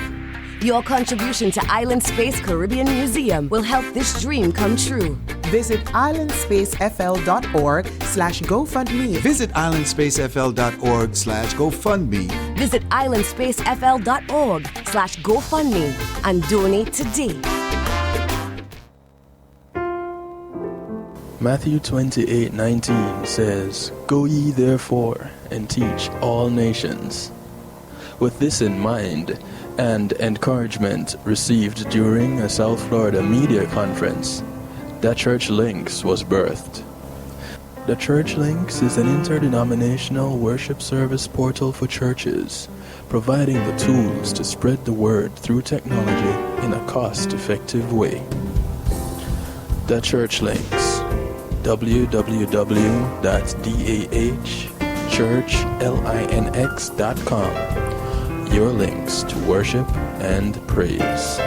Your contribution to Island Space Caribbean Museum will help this dream come true. Visit islandspacefl.org/GoFundMe. Visit islandspacefl.org/GoFundMe. Visit islandspacefl.org/GoFundMe and donate today. Matthew 28:19 says, "Go ye therefore and teach all nations." With this in mind, and encouragement received during a South Florida media conference, The Church Links was birthed. The Church Links is an interdenominational worship service portal for churches, providing the tools to spread the word through technology in a cost-effective way. The Church Links, www.dahchurch.org. churchlinx.com. Your links to worship and praise.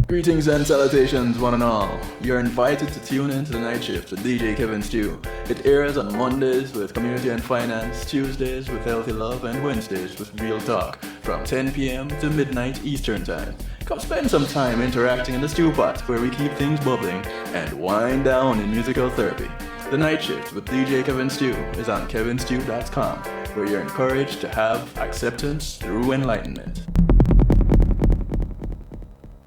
Greetings and salutations, one and all. You're invited to tune in to the Night Shift with DJ Kevin Stew. It airs on Mondays with Community and Finance, Tuesdays with Healthy Love, and Wednesdays with Real Talk from 10 p.m. to midnight Eastern Time. Come spend some time interacting in the stew pot where we keep things bubbling and wind down in musical therapy. The Night Shift with DJ Kevin Stew is on kevinstew.com, where you're encouraged to have acceptance through enlightenment.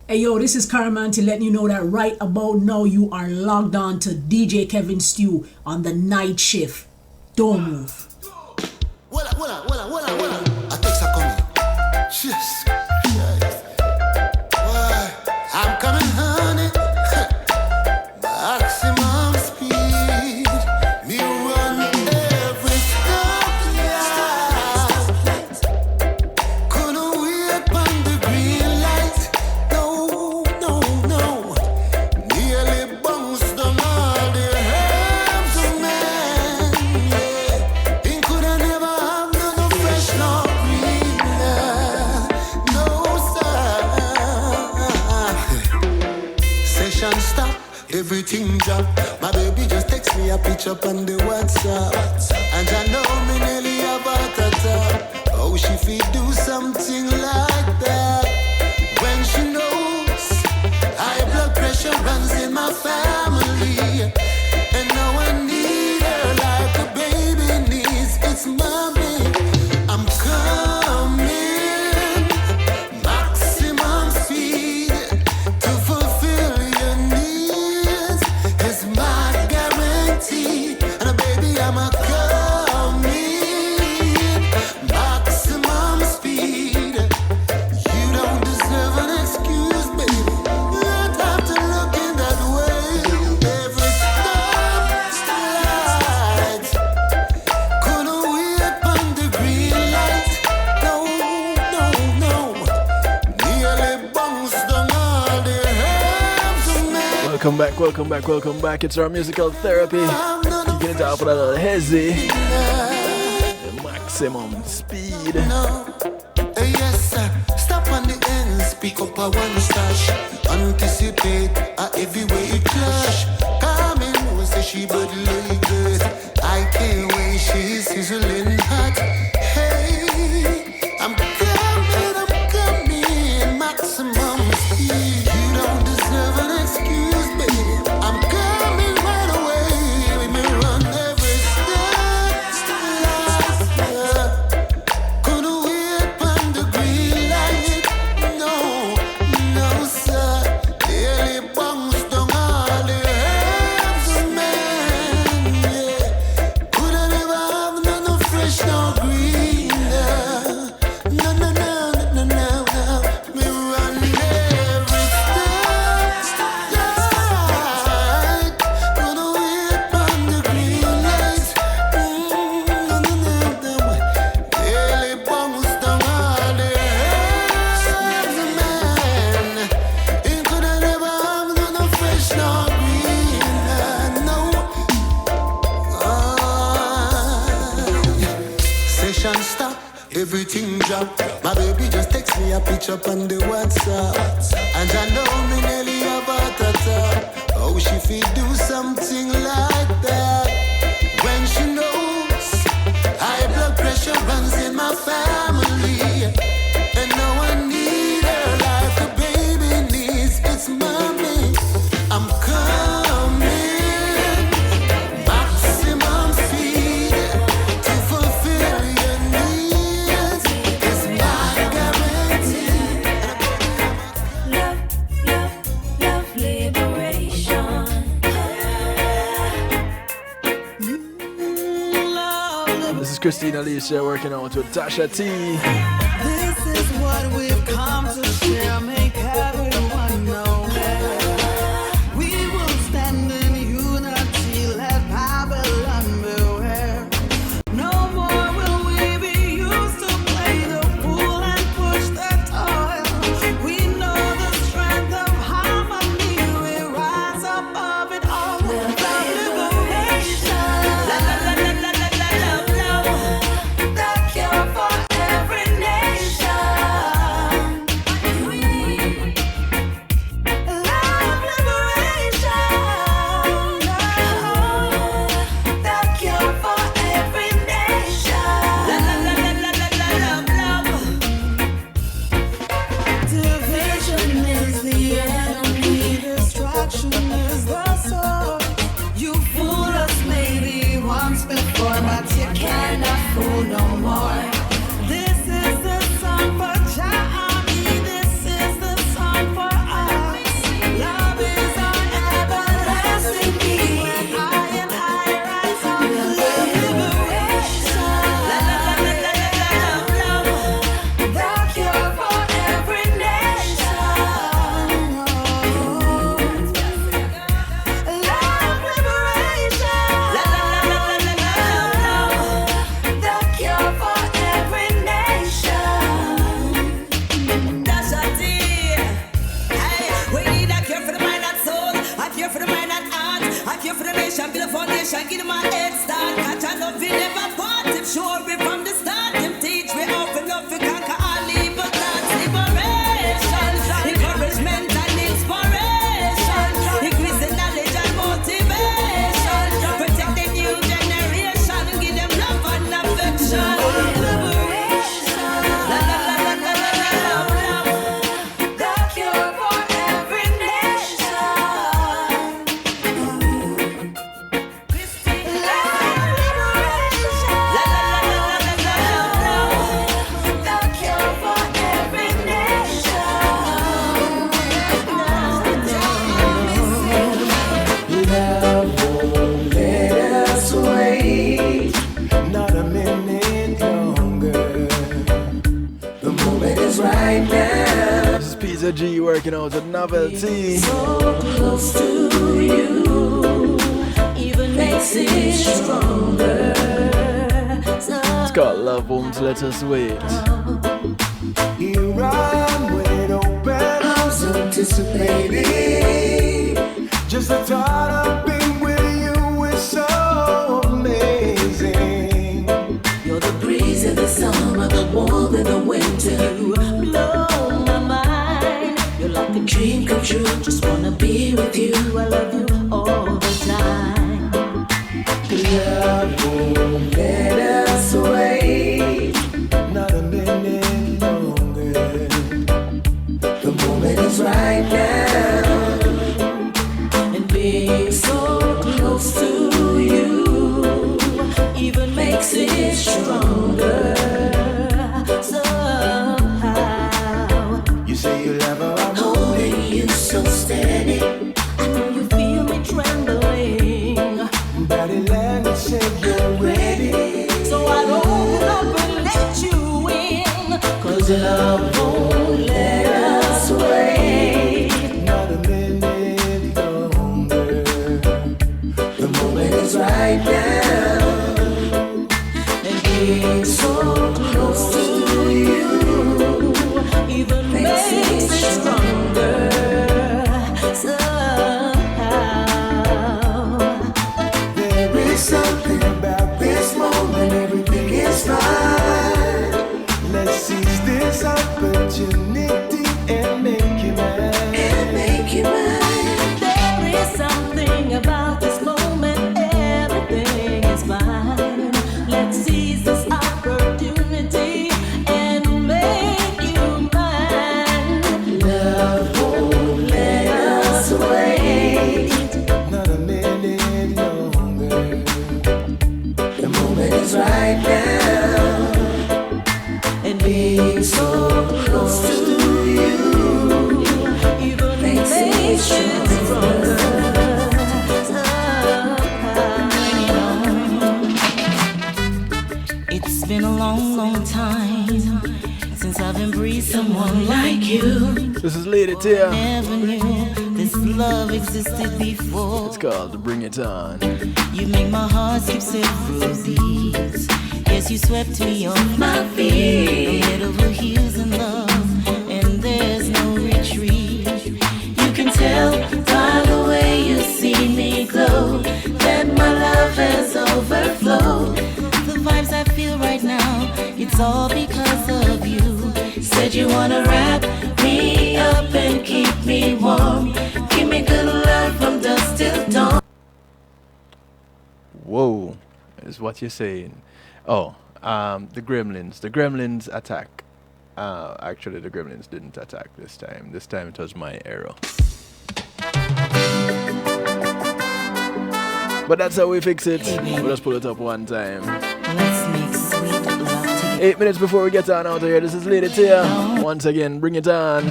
Hey yo, this is Caraman to let you know that right about now you are logged on to DJ Kevin Stew on the Night Shift. Don't move. Well, I think so coming. Yes. Why? I'm coming, honey. Maximum speed. Me run every stoplight. Couldn't wait on the green light. No. Nearly bounced on all the herbs of man. Yeah. He coulda never have no fresh nor green. No, sir. Session stop, everything drop. My baby just text me a picture on the WhatsApp. And I know me nearly have a attack. Oh, she feel do something like that when she knows high blood pressure runs in my family. And now I need her like a baby needs its mommy. I'm coming, maximum speed to fulfill your needs. It's my guarantee. And baby, I'm a coming, maximum speed. You don't deserve an excuse, baby. You don't have to look in that way. Every stoplight. Couldn't wait on the green light. No. Nearly bounced on all the herbs of man. Welcome back. It's our musical therapy. Kicking it off with a little hezzy. The maximum speed. No. Yes, sir. Stop on the end. Speak up a one stash. Anticipate a heavyweight clash. Come in, no say she bad like that. I can't wait, she's sizzling hot. Hey, I'm coming, maximum speed. You don't deserve an excuse, baby. I'm coming right away. We may run every step. Couldn't wait on the green light. No, sir. Nearly bounced on all the herbs of man. Yeah. Coulda never have no fresh, no green. No. Me run every step. Couldn't wait on the green light. No. Nearly bounced on all the herbs of man. He coulda never have no fresh, no green. No. Session stop, everything drop. My baby just text me a picture on the WhatsApp. And I know me nearly have a attack. Oh, she feel do something like that when she knows high blood pressure runs in my family. And now I need her like a baby needs its mommy. I'm coming, maximum speed to fulfill your needs. It's my guarantee. Love, liberation. This is Christina Alicia working out with Tasha T. This is what we've come to share. Make everyone know that we will stand in unity. Let Babylon beware. No more will we be used to play the fool and push the toil. We know the strength of harmony. We rise. is right now. This is Pizza G working out with Novelty. So close to you, even makes it stronger. It's called Love Won't Let Us Wait. Here I am with open arms anticipating. Just the thought of being with you is so amazing. You're the breeze in the summer, the warmth in the winter. You blow my mind. You're like a dream come true. Just wanna be with you. I love you all the time. Love won't let us wait. Not a minute longer. The moment is right now. And being so close to you even makes it stronger. Somehow You say you love her, I'm holding you so steady. I know you feel me trembling. body language said you're ready. So I'd open up and let you in. 'Cause love won't let us wait. Not a minute longer. The moment is right now. And being so close to you even makes it stronger. Somehow There is something about this moment, everything is fine. Let's seize this opportunity and make it mine. and make you mine. There is something about this moment, everything is fine. Let's seize this opportunity and make you mine. Love won't let us wait. Not a minute longer. The moment is right now. And being so close to you even makes it stronger. It's been a long, long time since I've embraced someone like you. This is Lady Tia. Never knew this love existed before. It's called Bring It On. You make my heart skip several beats. Yes, you swept me off my feet. Head over heels in love, and there's no retreat. You can tell by the way you see me glow that my love has overflowed. The vibes I feel right now, it's all because of you. Said you wanna wrap me up and keep me warm. Give me good love from dusk till dawn. Whoa, is what you're saying. Oh, the Gremlins. The Gremlins attack. Actually, the Gremlins didn't attack this time. This time it was my arrow. But that's how we fix it. We'll just pull it up one time. Let's make sweet love together. 8 minutes before we get on out of here. This is Lady Tia. Once again, bring it on.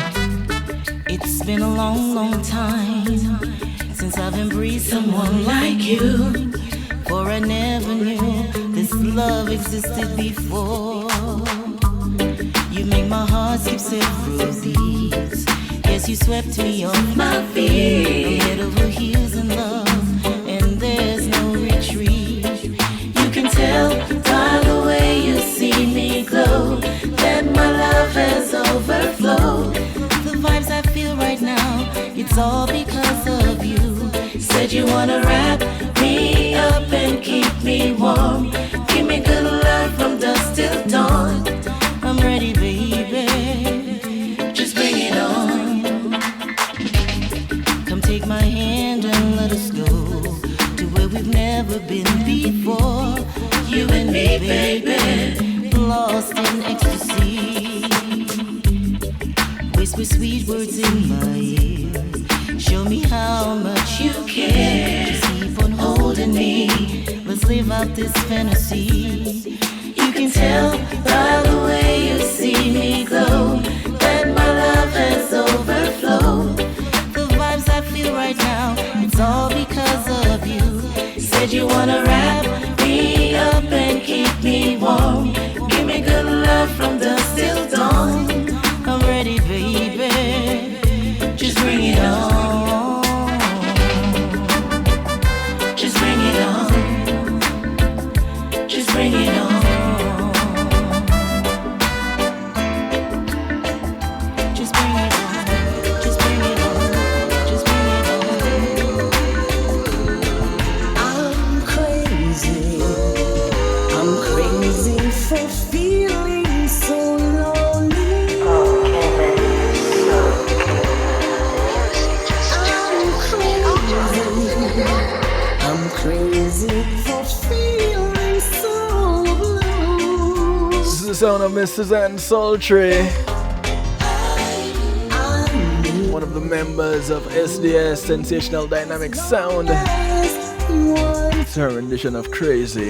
It's been a long, long time since I've embraced someone like you. For I never knew this love existed before. You make my heart skip several beats. Yes, you swept me off my feet. Head over heels in love, and there's no retreat. You can tell by the way you see me glow that my love has overflowed. The vibes I feel right now, it's all because of you. Said you wanna wrap me up and keep me warm. Give me good love from dusk till dawn. I'm ready, baby. Just bring it on. Come take my hand and let us go to where we've never been before. You and me, baby, lost in ecstasy. Whisper sweet words in my ear. Show me how much you care. Just keep on holding me. Let's live out this fantasy. You can tell by the way you see me glow that my love has overflowed. The vibes I feel right now, it's all because of you. Said you wanna wrap me up and keep me warm. Give me good love from dusk till dawn. sound of Miss Suzanne Sultry, one of the members of SDS Sensational Dynamic Sound. It's her rendition of Crazy.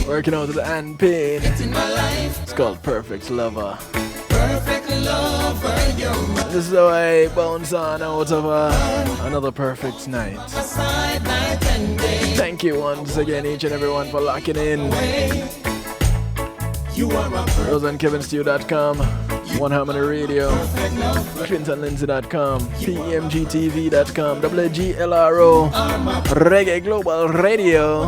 Working out with Ann Payne. It's called Perfect Lover. Perfect lover, this is how I bounce on out of another perfect night. Thank you once again, each and everyone, for locking in. Those on KevinStew.com, One Harmony Radio, ClintonLindsay.com, PEMGTV.com, WGLRO, Reggae Global Radio.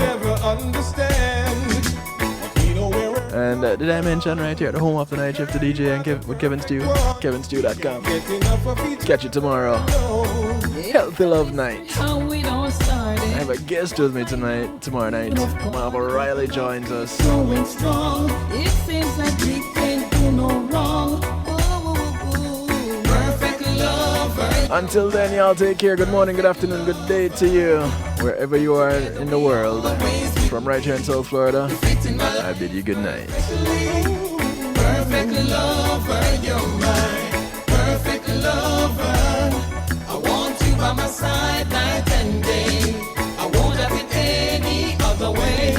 And did I mention right here, the home of the night shift to DJ and with Kevin Stew, KevinStew.com. Catch you tomorrow. Healthy Love Night. I have a guest with me tomorrow night. Marva Riley joins us. Going strong, it seems like we can't do no wrong. Perfect lover. Until then, y'all take care. Good morning, good afternoon, good day to you, wherever you are in the world. From right here in South Florida, I bid you good night. Perfect lover, you're mine. Perfect lover. I want you by my side night and day. I won't have it any other way.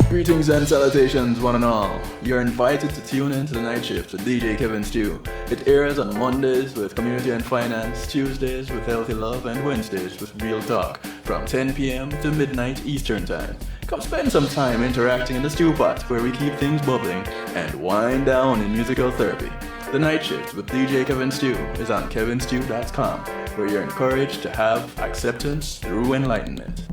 Greetings and salutations, one and all. You're invited to tune in to the night shift with DJ Kevin Stew. It airs on Mondays with Community and Finance, Tuesdays with Healthy Love, and Wednesdays with Real Talk from 10 p.m. to midnight Eastern Time. Come spend some time interacting in the stew pot where we keep things bubbling and wind down in musical therapy. The Night Shift with DJ Kevin Stew is on kevinstew.com, where you're encouraged to have acceptance through enlightenment.